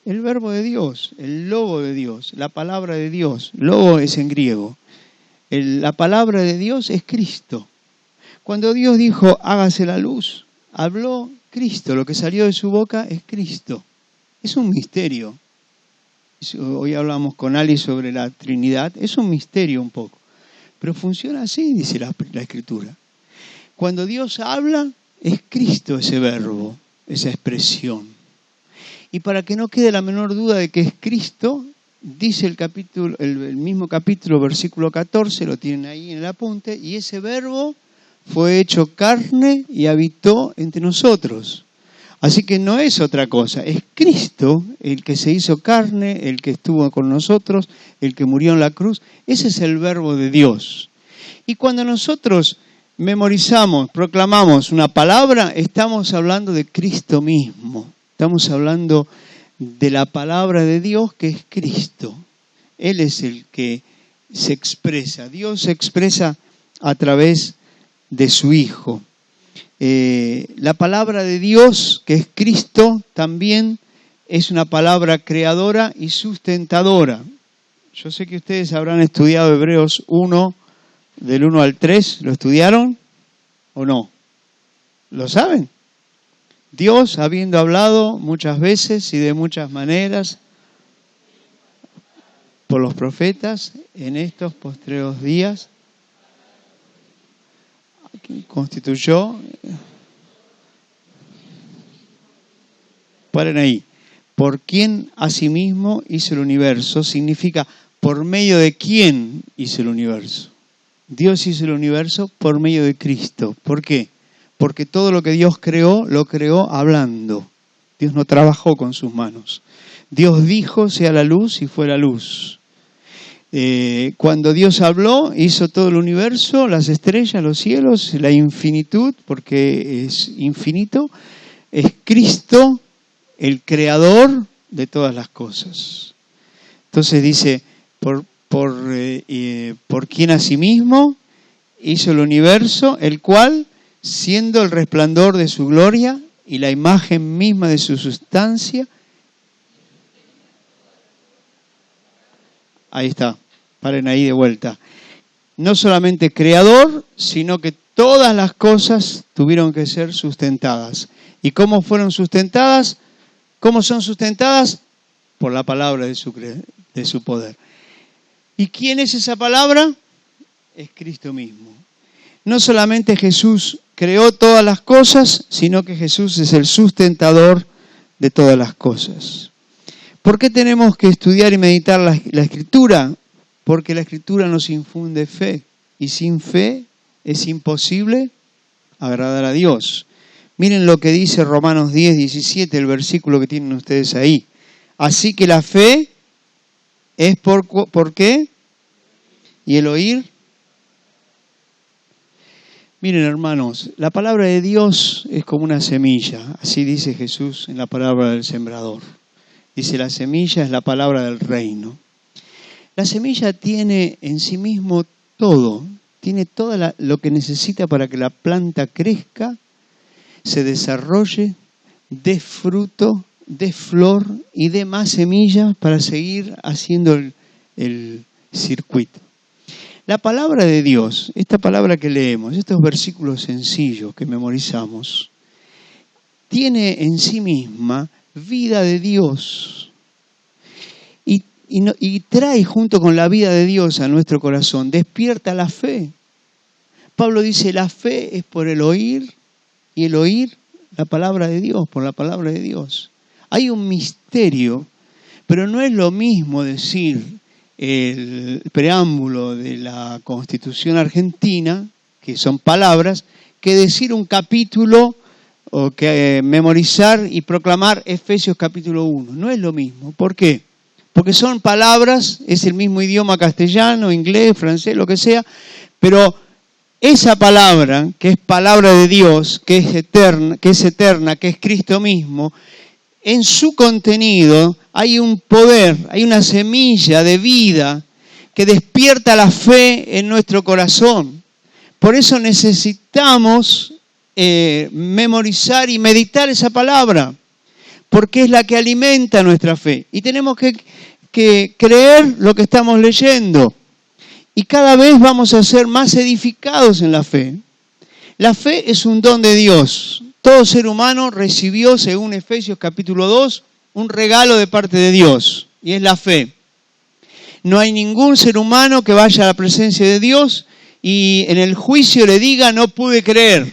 El verbo de Dios, el logo de Dios, la palabra de Dios. Logo es en griego. La palabra de Dios es Cristo. Cuando Dios dijo, hágase la luz, habló Cristo. Lo que salió de su boca es Cristo. Es un misterio. Hoy hablamos con Ali sobre la Trinidad. Es un misterio un poco. Pero funciona así, dice la Escritura. Cuando Dios habla, es Cristo ese verbo, esa expresión. Y para que no quede la menor duda de que es Cristo, dice el mismo capítulo, versículo 14, lo tienen ahí en el apunte, y ese verbo fue hecho carne y habitó entre nosotros. Así que no es otra cosa, es Cristo el que se hizo carne, el que estuvo con nosotros, el que murió en la cruz. Ese es el verbo de Dios. Y cuando nosotros memorizamos, proclamamos una palabra, estamos hablando de Cristo mismo. Estamos hablando de la palabra de Dios que es Cristo. Él es el que se expresa. Dios se expresa a través de su Hijo. La palabra de Dios, que es Cristo, también es una palabra creadora y sustentadora. Yo sé que ustedes habrán estudiado Hebreos 1, del 1 al 3. ¿Lo estudiaron o no? ¿Lo saben? Dios, habiendo hablado muchas veces y de muchas maneras por los profetas en estos postreros días, constituyó, paren ahí, por quien asimismo hizo el universo, significa por medio de quién hizo el universo. Dios hizo el universo por medio de Cristo. ¿Por qué? Porque todo lo que Dios creó, lo creó hablando. Dios no trabajó con sus manos. Dios dijo, sea la luz, y fue la luz. Cuando Dios habló, hizo todo el universo, las estrellas, los cielos, la infinitud, porque es infinito. Es Cristo el creador de todas las cosas. Entonces dice, por quien asimismo hizo el universo, el cual, siendo el resplandor de su gloria y la imagen misma de su sustancia. Ahí está, paren ahí de vuelta. No solamente creador, sino que todas las cosas tuvieron que ser sustentadas. ¿Y cómo fueron sustentadas? ¿Cómo son sustentadas? Por la palabra de su poder. ¿Y quién es esa palabra? Es Cristo mismo. No solamente Jesús creó todas las cosas, sino que Jesús es el sustentador de todas las cosas. ¿Por qué tenemos que estudiar y meditar la Escritura? Porque la Escritura nos infunde fe, y sin fe es imposible agradar a Dios. Miren lo que dice Romanos 10, 17, el versículo que tienen ustedes ahí. Así que la fe es ¿por qué? ¿Y el oír? Miren, hermanos, la palabra de Dios es como una semilla. Así dice Jesús en la palabra del sembrador. Dice, la semilla es la palabra del reino. La semilla tiene en sí mismo todo. Tiene todo lo que necesita para que la planta crezca, se desarrolle, dé fruto, dé flor y dé más semillas para seguir haciendo el circuito. La palabra de Dios, esta palabra que leemos, estos versículos sencillos que memorizamos, tiene en sí misma vida de Dios y trae junto con la vida de Dios a nuestro corazón, despierta la fe. Pablo dice, la fe es por el oír y el oír la palabra de Dios, por la palabra de Dios. Hay un misterio, pero no es lo mismo decir el preámbulo de la Constitución Argentina, que son palabras, que decir un capítulo o que memorizar y proclamar Efesios capítulo 1. No es lo mismo. ¿Por qué? Porque son palabras, es el mismo idioma castellano, inglés, francés, lo que sea, pero esa palabra, que es palabra de Dios, que es eterna, que es Cristo mismo, en su contenido hay un poder, hay una semilla de vida que despierta la fe en nuestro corazón. Por eso necesitamos memorizar y meditar esa palabra, porque es la que alimenta nuestra fe. Y tenemos que creer lo que estamos leyendo. Y cada vez vamos a ser más edificados en la fe. La fe es un don de Dios. Todo ser humano recibió, según Efesios capítulo 2, un regalo de parte de Dios, y es la fe. No hay ningún ser humano que vaya a la presencia de Dios y en el juicio le diga no pude creer.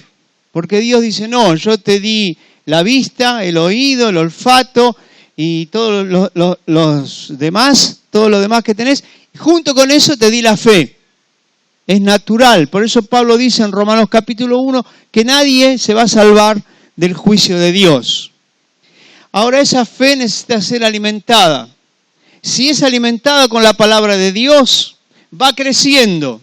Porque Dios dice, no, yo te di la vista, el oído, el olfato y todos los demás, todo lo demás que tenés. Y junto con eso te di la fe. Es natural. Por eso Pablo dice en Romanos capítulo 1 que nadie se va a salvar del juicio de Dios. Ahora esa fe necesita ser alimentada. Si es alimentada con la palabra de Dios, va creciendo.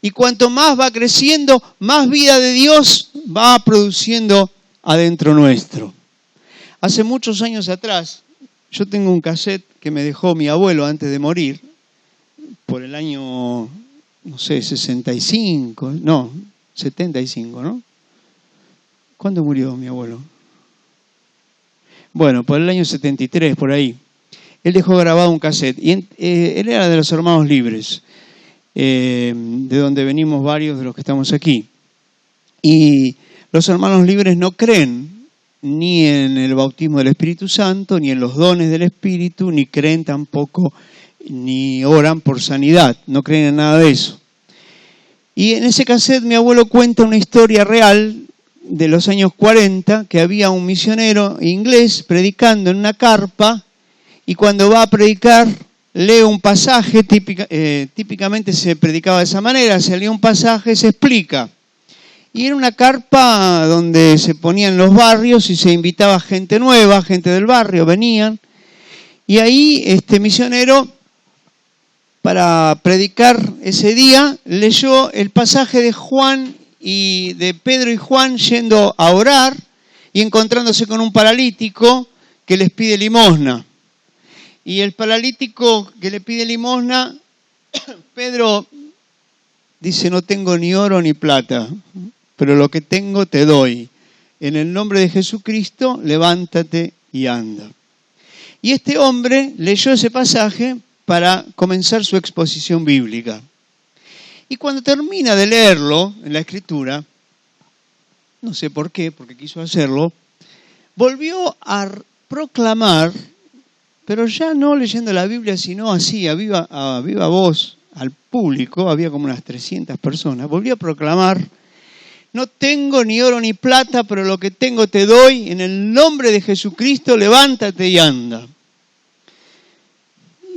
Y cuanto más va creciendo, más vida de Dios va produciendo adentro nuestro. Hace muchos años atrás, yo tengo un cassette que me dejó mi abuelo antes de morir, por el año, no sé, 75, no, 75, ¿no? ¿Cuándo murió mi abuelo? Bueno, por el año 73, por ahí. Él dejó grabado un cassette. Y él era de los Hermanos Libres, de donde venimos varios de los que estamos aquí. Y los Hermanos Libres no creen ni en el bautismo del Espíritu Santo, ni en los dones del Espíritu, ni creen tampoco, ni oran por sanidad. No creen en nada de eso. Y en ese cassette mi abuelo cuenta una historia real de los años 40, que había un misionero inglés predicando en una carpa, y cuando va a predicar lee un pasaje, típicamente se predicaba de esa manera, se lee un pasaje, se explica. Y era una carpa donde se ponían los barrios y se invitaba gente nueva, gente del barrio, venían. Y ahí este misionero, para predicar ese día, leyó el pasaje de Juan y de Pedro y Juan yendo a orar y encontrándose con un paralítico que les pide limosna. Y el paralítico que le pide limosna, Pedro dice, no tengo ni oro ni plata, pero lo que tengo te doy. En el nombre de Jesucristo, levántate y anda. Y este hombre leyó ese pasaje para comenzar su exposición bíblica. Y cuando termina de leerlo en la Escritura, no sé por qué, porque quiso hacerlo, volvió a proclamar, pero ya no leyendo la Biblia, sino así, a viva voz, al público, había como unas 300 personas, volvió a proclamar, no tengo ni oro ni plata, pero lo que tengo te doy, en el nombre de Jesucristo, levántate y anda.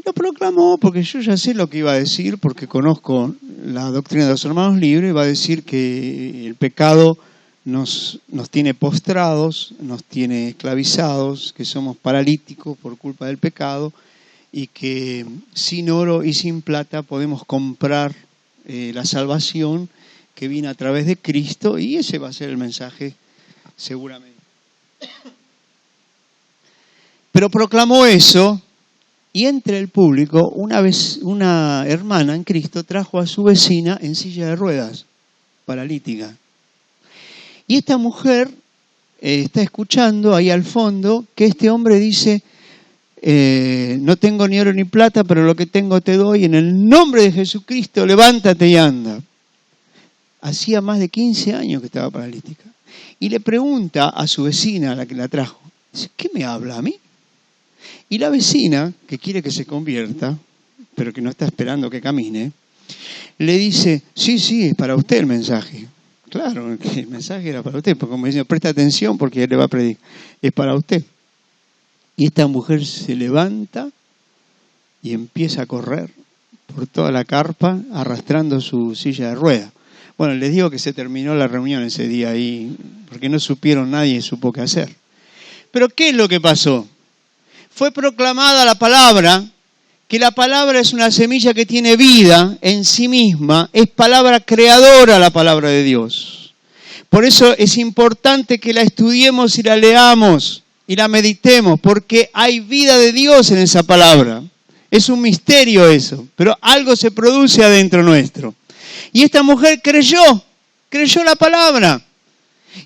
Lo proclamó porque yo ya sé lo que iba a decir, porque conozco la doctrina de los Hermanos Libres. Va a decir que el pecado nos tiene postrados, nos tiene esclavizados, que somos paralíticos por culpa del pecado y que sin oro y sin plata podemos comprar la salvación que viene a través de Cristo, y ese va a ser el mensaje seguramente. Pero proclamó eso. Y entre el público, una hermana en Cristo trajo a su vecina en silla de ruedas, paralítica. Y esta mujer está escuchando ahí al fondo que este hombre dice, no tengo ni oro ni plata, pero lo que tengo te doy, en el nombre de Jesucristo, levántate y anda. Hacía más de 15 años que estaba paralítica. Y le pregunta a su vecina, a la que la trajo, dice, ¿qué me habla a mí? Y la vecina, que quiere que se convierta, pero que no está esperando que camine, le dice, sí, es para usted el mensaje. Claro, que el mensaje era para usted, porque como dice, presta atención porque él le va a predicar. Es para usted. Y esta mujer se levanta y empieza a correr por toda la carpa, arrastrando su silla de ruedas. Bueno, les digo que se terminó la reunión ese día ahí, porque no supieron, nadie supo qué hacer. Pero ¿qué es lo que pasó? Fue proclamada la palabra que la palabra es una semilla que tiene vida en sí misma, es palabra creadora la palabra de Dios. Por eso es importante que la estudiemos y la leamos y la meditemos, porque hay vida de Dios en esa palabra. Es un misterio eso, pero algo se produce adentro nuestro. Y esta mujer creyó la palabra.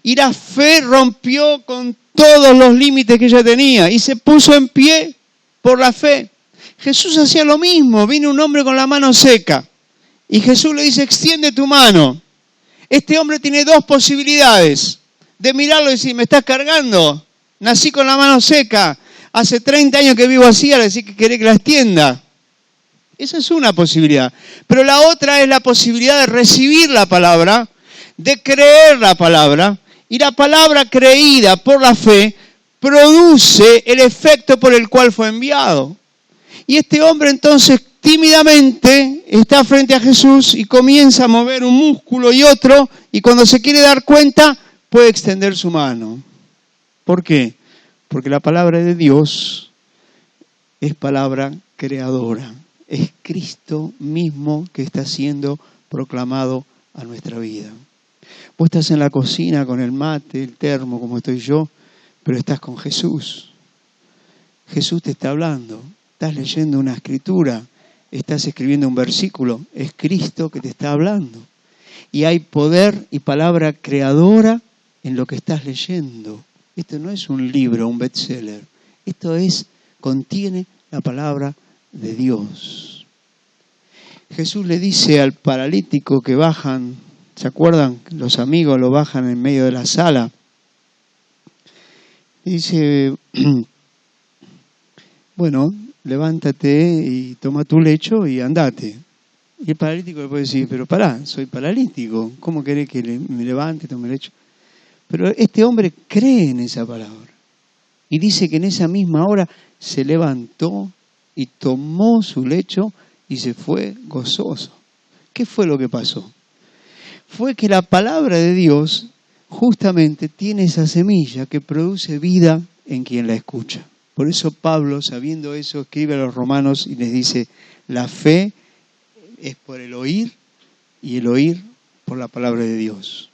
Y la fe rompió con todos los límites que ella tenía y se puso en pie por la fe. Jesús hacía lo mismo. Vino un hombre con la mano seca y Jesús le dice, extiende tu mano. Este hombre tiene dos posibilidades: de mirarlo y decir, me estás cargando, nací con la mano seca, hace 30 años que vivo así, ahora decir que querés que la extienda. Esa es una posibilidad. Pero la otra es la posibilidad de recibir la palabra, de creer la palabra, y la palabra creída por la fe produce el efecto por el cual fue enviado. Y este hombre entonces tímidamente está frente a Jesús y comienza a mover un músculo y otro, y cuando se quiere dar cuenta puede extender su mano. ¿Por qué? Porque la palabra de Dios es palabra creadora. Es Cristo mismo que está siendo proclamado a nuestra vida. Vos estás en la cocina con el mate, el termo, como estoy yo, pero estás con Jesús. Jesús te está hablando. Estás leyendo una escritura, estás escribiendo un versículo. Es Cristo que te está hablando. Y hay poder y palabra creadora en lo que estás leyendo. Esto no es un libro, un bestseller. Esto contiene la palabra de Dios. Jesús le dice al paralítico que bajan, ¿se acuerdan? Los amigos lo bajan en medio de la sala. Y dice, bueno, levántate y toma tu lecho y andate. Y el paralítico le puede decir, pero pará, soy paralítico, ¿cómo querés que me levante y tome el lecho? Pero este hombre cree en esa palabra. Y dice que en esa misma hora se levantó y tomó su lecho y se fue gozoso. ¿Qué fue lo que pasó? Fue que la palabra de Dios justamente tiene esa semilla que produce vida en quien la escucha. Por eso Pablo, sabiendo eso, escribe a los romanos y les dice, la fe es por el oír y el oír por la palabra de Dios.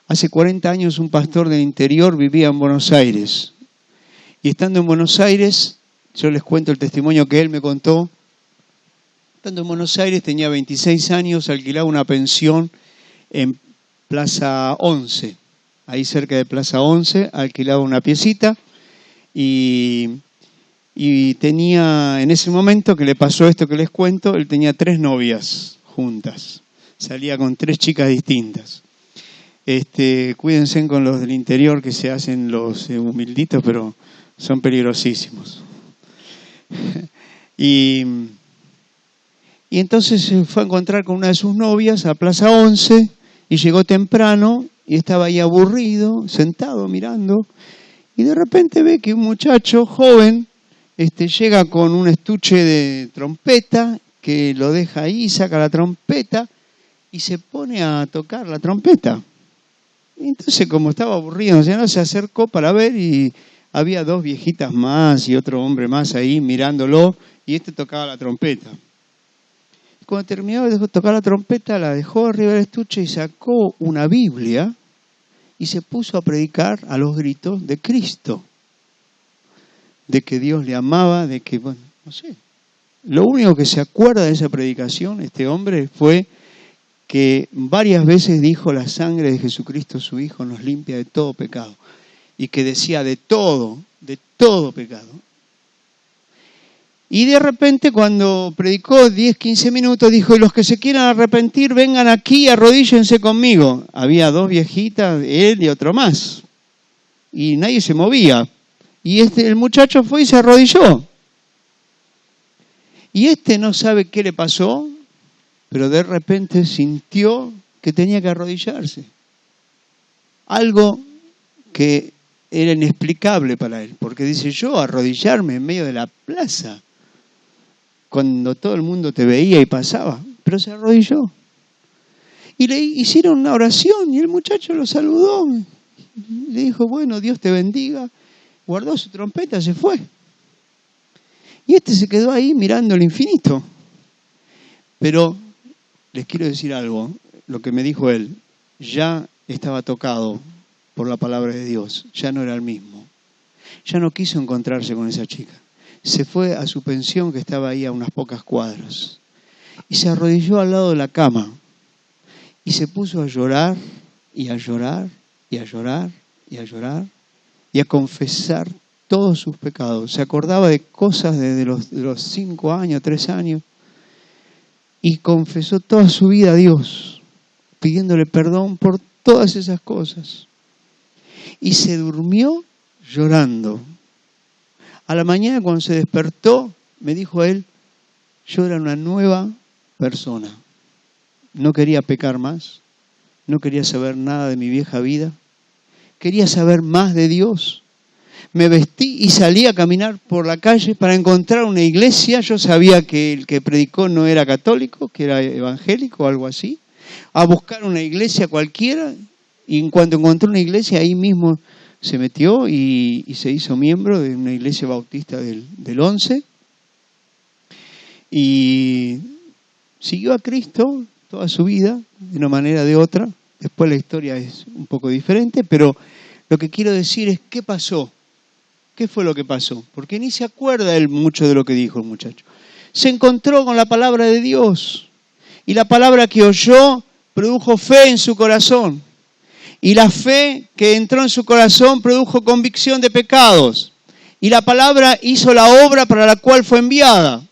Hace 40 años un pastor del interior vivía en Buenos Aires. Y estando en Buenos Aires, yo les cuento el testimonio que él me contó. Estando en Buenos Aires, tenía 26 años, alquilaba una pensión en Plaza 11. Ahí cerca de Plaza 11, alquilaba una piecita. Y tenía, en ese momento que le pasó esto que les cuento, él tenía 3 novias juntas. Salía con 3 chicas distintas. Cuídense con los del interior que se hacen los humilditos, pero son peligrosísimos. Y entonces se fue a encontrar con una de sus novias a Plaza 11 y llegó temprano y estaba ahí aburrido, sentado mirando, y de repente ve que un muchacho joven llega con un estuche de trompeta, que lo deja ahí, saca la trompeta y se pone a tocar la trompeta. Y entonces, como estaba aburrido, se acercó para ver y había 2 viejitas más y otro hombre más ahí mirándolo, y tocaba la trompeta. Y cuando terminó de tocar la trompeta, la dejó arriba del estuche y sacó una Biblia y se puso a predicar a los gritos de Cristo, de que Dios le amaba, de que, bueno, no sé. Lo único que se acuerda de esa predicación, este hombre, fue que varias veces dijo, la sangre de Jesucristo su Hijo nos limpia de todo pecado. Y que decía de todo pecado. Y de repente cuando predicó 10, 15 minutos, dijo, y los que se quieran arrepentir, vengan aquí y arrodíllense conmigo. Había 2 viejitas, él y otro más. Y nadie se movía. Y el muchacho fue y se arrodilló. Y no sabe qué le pasó, pero de repente sintió que tenía que arrodillarse. Algo que era inexplicable para él, porque dice, yo arrodillarme en medio de la plaza, cuando todo el mundo te veía y pasaba, pero se arrodilló. Y le hicieron una oración y el muchacho lo saludó. Le dijo, bueno, Dios te bendiga. Guardó su trompeta, se fue. Y este se quedó ahí mirando el infinito. Pero les quiero decir algo, lo que me dijo él, ya estaba tocado por la palabra de Dios, ya no era el mismo. Ya no quiso encontrarse con esa chica. Se fue a su pensión que estaba ahí a unas pocas cuadras. Y se arrodilló al lado de la cama. Y se puso a llorar, y a llorar, y a llorar, y a llorar, y a confesar todos sus pecados. Se acordaba de cosas desde los 5 años, 3 años. Y confesó toda su vida a Dios, pidiéndole perdón por todas esas cosas. Y se durmió llorando. A la mañana cuando se despertó, me dijo él, yo era una nueva persona. No quería pecar más, no quería saber nada de mi vieja vida, quería saber más de Dios. Me vestí y salí a caminar por la calle para encontrar una iglesia. Yo sabía que el que predicó no era católico, que era evangélico o algo así. A buscar una iglesia cualquiera, y en cuanto encontró una iglesia, ahí mismo se metió y se hizo miembro de una iglesia bautista del 11. Y siguió a Cristo toda su vida, de una manera o de otra. Después la historia es un poco diferente, pero lo que quiero decir es qué pasó. ¿Qué fue lo que pasó? Porque ni se acuerda él mucho de lo que dijo el muchacho. Se encontró con la palabra de Dios. Y la palabra que oyó produjo fe en su corazón. Y la fe que entró en su corazón produjo convicción de pecados. Y la palabra hizo la obra para la cual fue enviada,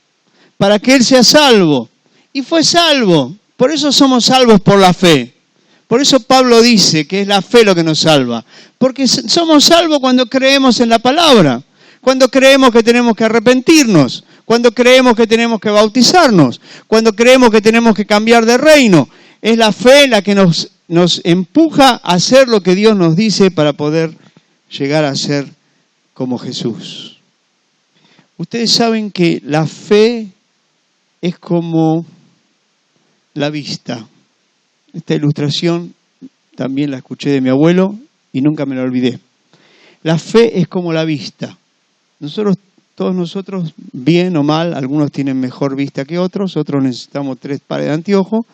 para que él sea salvo. Y fue salvo. Por eso somos salvos por la fe. Por eso Pablo dice que es la fe lo que nos salva. Porque somos salvos cuando creemos en la palabra. Cuando creemos que tenemos que arrepentirnos. Cuando creemos que tenemos que bautizarnos. Cuando creemos que tenemos que cambiar de reino. Es la fe la que nos empuja a hacer lo que Dios nos dice para poder llegar a ser como Jesús. Ustedes saben que la fe es como la vista. Esta ilustración también la escuché de mi abuelo y nunca me la olvidé. La fe es como la vista. Todos nosotros, bien o mal, algunos tienen mejor vista que otros necesitamos 3 pares de anteojos.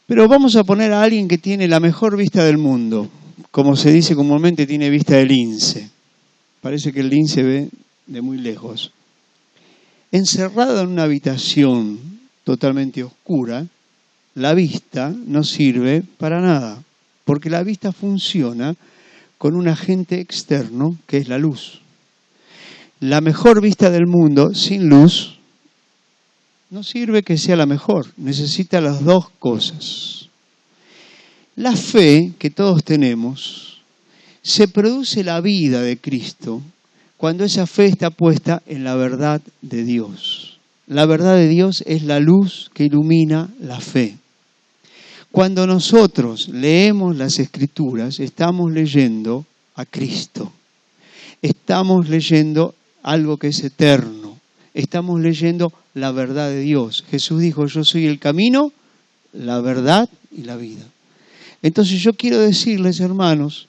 Pero vamos a poner a alguien que tiene la mejor vista del mundo. Como se dice comúnmente, tiene vista de lince. Parece que el lince ve de muy lejos. Encerrado en una habitación totalmente oscura, la vista no sirve para nada, porque la vista funciona con un agente externo que es la luz. La mejor vista del mundo sin luz no sirve que sea la mejor, necesita las dos cosas. La fe que todos tenemos, se produce la vida de Cristo cuando esa fe está puesta en la verdad de Dios. La verdad de Dios es la luz que ilumina la fe. Cuando nosotros leemos las Escrituras, estamos leyendo a Cristo. Estamos leyendo algo que es eterno. Estamos leyendo la verdad de Dios. Jesús dijo, yo soy el camino, la verdad y la vida. Entonces yo quiero decirles, hermanos,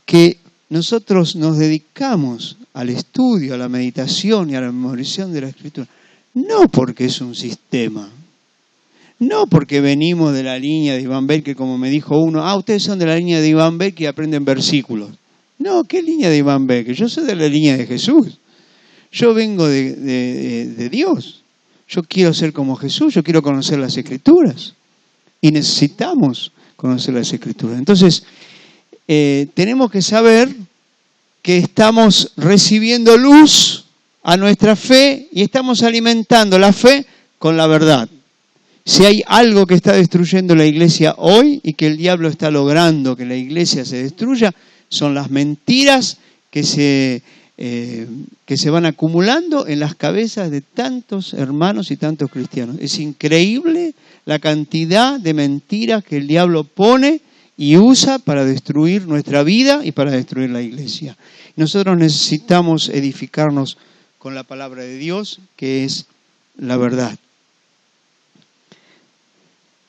que nosotros nos dedicamos al estudio, a la meditación y a la memorización de la Escritura, no porque es un sistema, no porque venimos de la línea de Iván Belke, como me dijo uno, ustedes son de la línea de Iván Belke y aprenden versículos. No, ¿qué línea de Iván Belke? Yo soy de la línea de Jesús. Yo vengo de Dios. Yo quiero ser como Jesús, yo quiero conocer las Escrituras. Y necesitamos conocer las Escrituras. Entonces, tenemos que saber que estamos recibiendo luz a nuestra fe y estamos alimentando la fe con la verdad. Si hay algo que está destruyendo la iglesia hoy y que el diablo está logrando que la iglesia se destruya, son las mentiras que se van acumulando en las cabezas de tantos hermanos y tantos cristianos. Es increíble la cantidad de mentiras que el diablo pone y usa para destruir nuestra vida y para destruir la iglesia. Nosotros necesitamos edificarnos con la palabra de Dios, que es la verdad.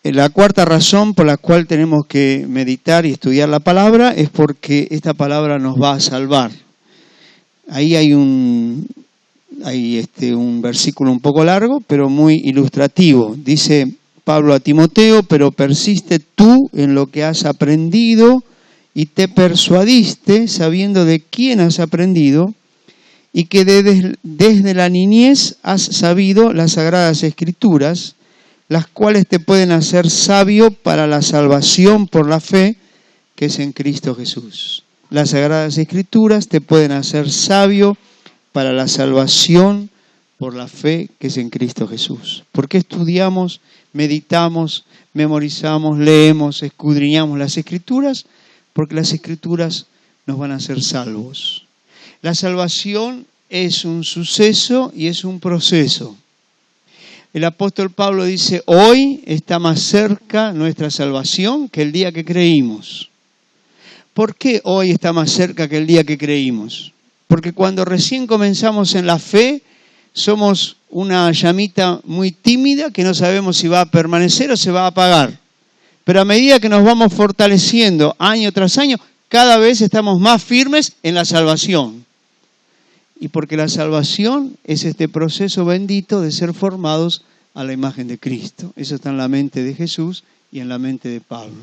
La cuarta razón por la cual tenemos que meditar y estudiar la palabra es porque esta palabra nos va a salvar. Ahí hay un hay un versículo un poco largo, pero muy ilustrativo. Dice Pablo a Timoteo: pero persiste tú en lo que has aprendido y te persuadiste, sabiendo de quién has aprendido, y que desde la niñez has sabido las Sagradas Escrituras, las cuales te pueden hacer sabio para la salvación por la fe que es en Cristo Jesús. Las Sagradas Escrituras te pueden hacer sabio para la salvación por la fe que es en Cristo Jesús. ¿Por qué estudiamos, meditamos, memorizamos, leemos, escudriñamos las Escrituras? Porque las Escrituras nos van a hacer salvos. La salvación es un suceso y es un proceso. El apóstol Pablo dice: hoy está más cerca nuestra salvación que el día que creímos. ¿Por qué hoy está más cerca que el día que creímos? Porque cuando recién comenzamos en la fe, somos una llamita muy tímida que no sabemos si va a permanecer o se va a apagar. Pero a medida que nos vamos fortaleciendo año tras año, cada vez estamos más firmes en la salvación. Y porque la salvación es este proceso bendito de ser formados a la imagen de Cristo. Eso está en la mente de Jesús y en la mente de Pablo.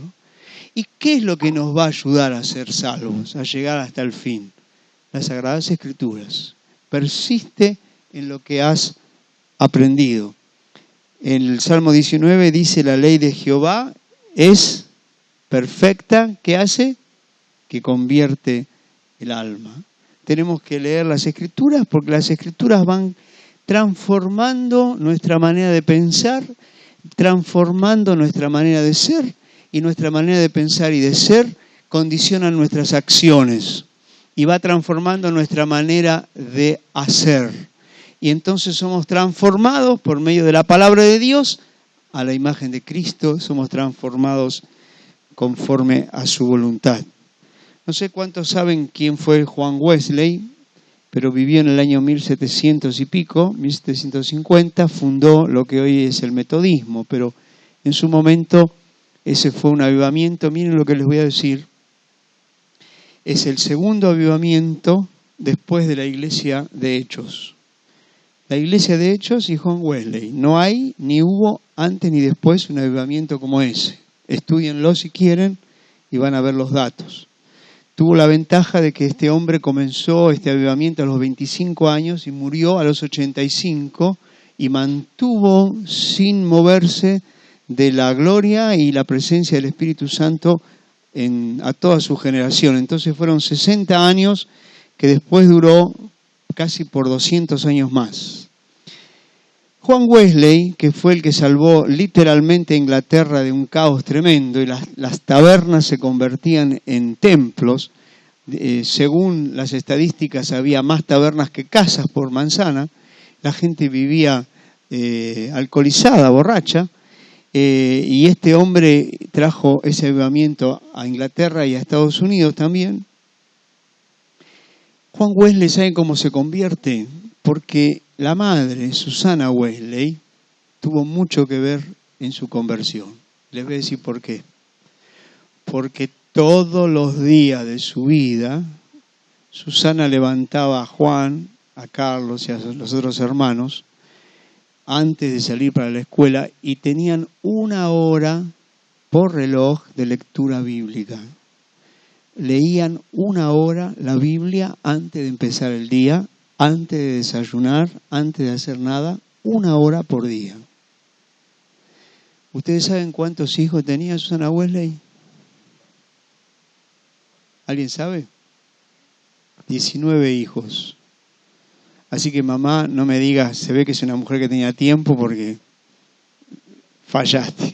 ¿Y qué es lo que nos va a ayudar a ser salvos, a llegar hasta el fin? Las Sagradas Escrituras. Persiste en lo que has aprendido. En el Salmo 19 dice: la ley de Jehová es perfecta. ¿Qué hace? Que convierte el alma. Tenemos que leer las Escrituras porque las Escrituras van transformando nuestra manera de pensar, transformando nuestra manera de ser, y nuestra manera de pensar y de ser condicionan nuestras acciones y va transformando nuestra manera de hacer. Y entonces somos transformados por medio de la palabra de Dios a la imagen de Cristo, somos transformados conforme a su voluntad. No sé cuántos saben quién fue Juan Wesley, pero vivió en el año 1700 y pico, 1750, fundó lo que hoy es el metodismo, pero en su momento ese fue un avivamiento. Miren lo que les voy a decir. Es el segundo avivamiento después de la iglesia de Hechos. La iglesia de Hechos y Juan Wesley. No hay ni hubo antes ni después un avivamiento como ese. Estúdienlo si quieren y van a ver los datos. Tuvo la ventaja de que este hombre comenzó este avivamiento a los 25 años y murió a los 85 y mantuvo sin moverse de la gloria y la presencia del Espíritu Santo a toda su generación. Entonces fueron 60 años que después duró casi por 200 años más. Juan Wesley, que fue el que salvó literalmente a Inglaterra de un caos tremendo y las tabernas se convertían en templos, según las estadísticas había más tabernas que casas por manzana, la gente vivía alcoholizada, borracha, y este hombre trajo ese avivamiento a Inglaterra y a Estados Unidos también. Juan Wesley, ¿saben cómo se convierte? Porque la madre, Susana Wesley, tuvo mucho que ver en su conversión. Les voy a decir por qué. Porque todos los días de su vida, Susana levantaba a Juan, a Carlos y a los otros hermanos, antes de salir para la escuela, y tenían 1 hora por reloj de lectura bíblica. Leían 1 hora la Biblia antes de empezar el día, antes de desayunar, antes de hacer nada, 1 hora por día. ¿Ustedes saben cuántos hijos tenía Susana Wesley? ¿Alguien sabe? 19 hijos. Así que mamá, no me digas, se ve que es una mujer que tenía tiempo porque fallaste.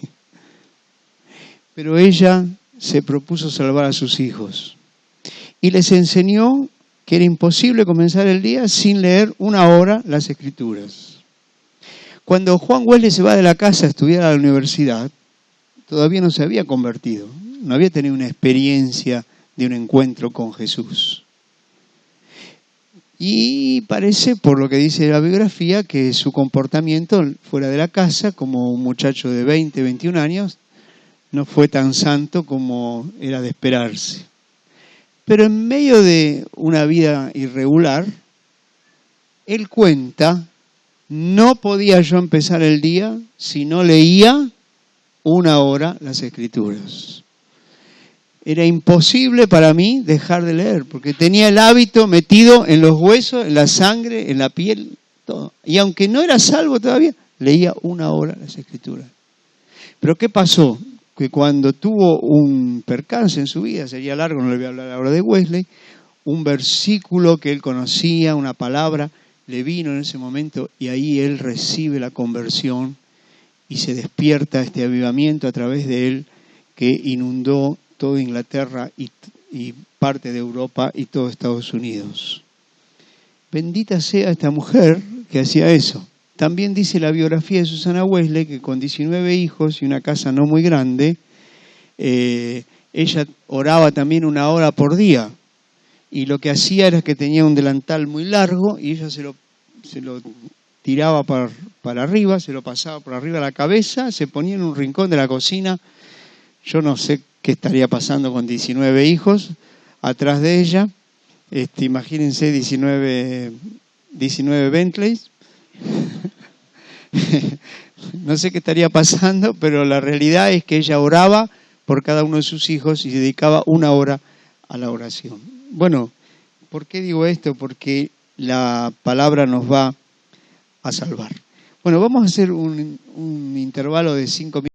Pero ella se propuso salvar a sus hijos y les enseñó que era imposible comenzar el día sin leer 1 hora las Escrituras. Cuando Juan Wesley se va de la casa a estudiar a la universidad, todavía no se había convertido, no había tenido una experiencia de un encuentro con Jesús. Y parece, por lo que dice la biografía, que su comportamiento fuera de la casa, como un muchacho de 20, 21 años, no fue tan santo como era de esperarse. Pero en medio de una vida irregular, él cuenta, no podía yo empezar el día si no leía 1 hora las Escrituras. Era imposible para mí dejar de leer, porque tenía el hábito metido en los huesos, en la sangre, en la piel, todo. Y aunque no era salvo todavía, leía 1 hora las Escrituras. Pero ¿qué pasó? Que cuando tuvo un percance en su vida, sería largo, no le voy a hablar ahora de Wesley, un versículo que él conocía, una palabra, le vino en ese momento y ahí él recibe la conversión y se despierta este avivamiento a través de él que inundó toda Inglaterra y parte de Europa y todo Estados Unidos. Bendita sea esta mujer que hacía eso. También dice la biografía de Susana Wesley que con 19 hijos y una casa no muy grande, ella oraba también 1 hora por día. Y lo que hacía era que tenía un delantal muy largo y ella se lo tiraba para arriba, se lo pasaba por arriba de la cabeza, se ponía en un rincón de la cocina. Yo no sé qué estaría pasando con 19 hijos atrás de ella. Imagínense 19 Bentleys. No sé qué estaría pasando, pero la realidad es que ella oraba por cada uno de sus hijos y dedicaba 1 hora a la oración. Bueno, ¿por qué digo esto? Porque la palabra nos va a salvar. Bueno, vamos a hacer un intervalo de 5 minutos.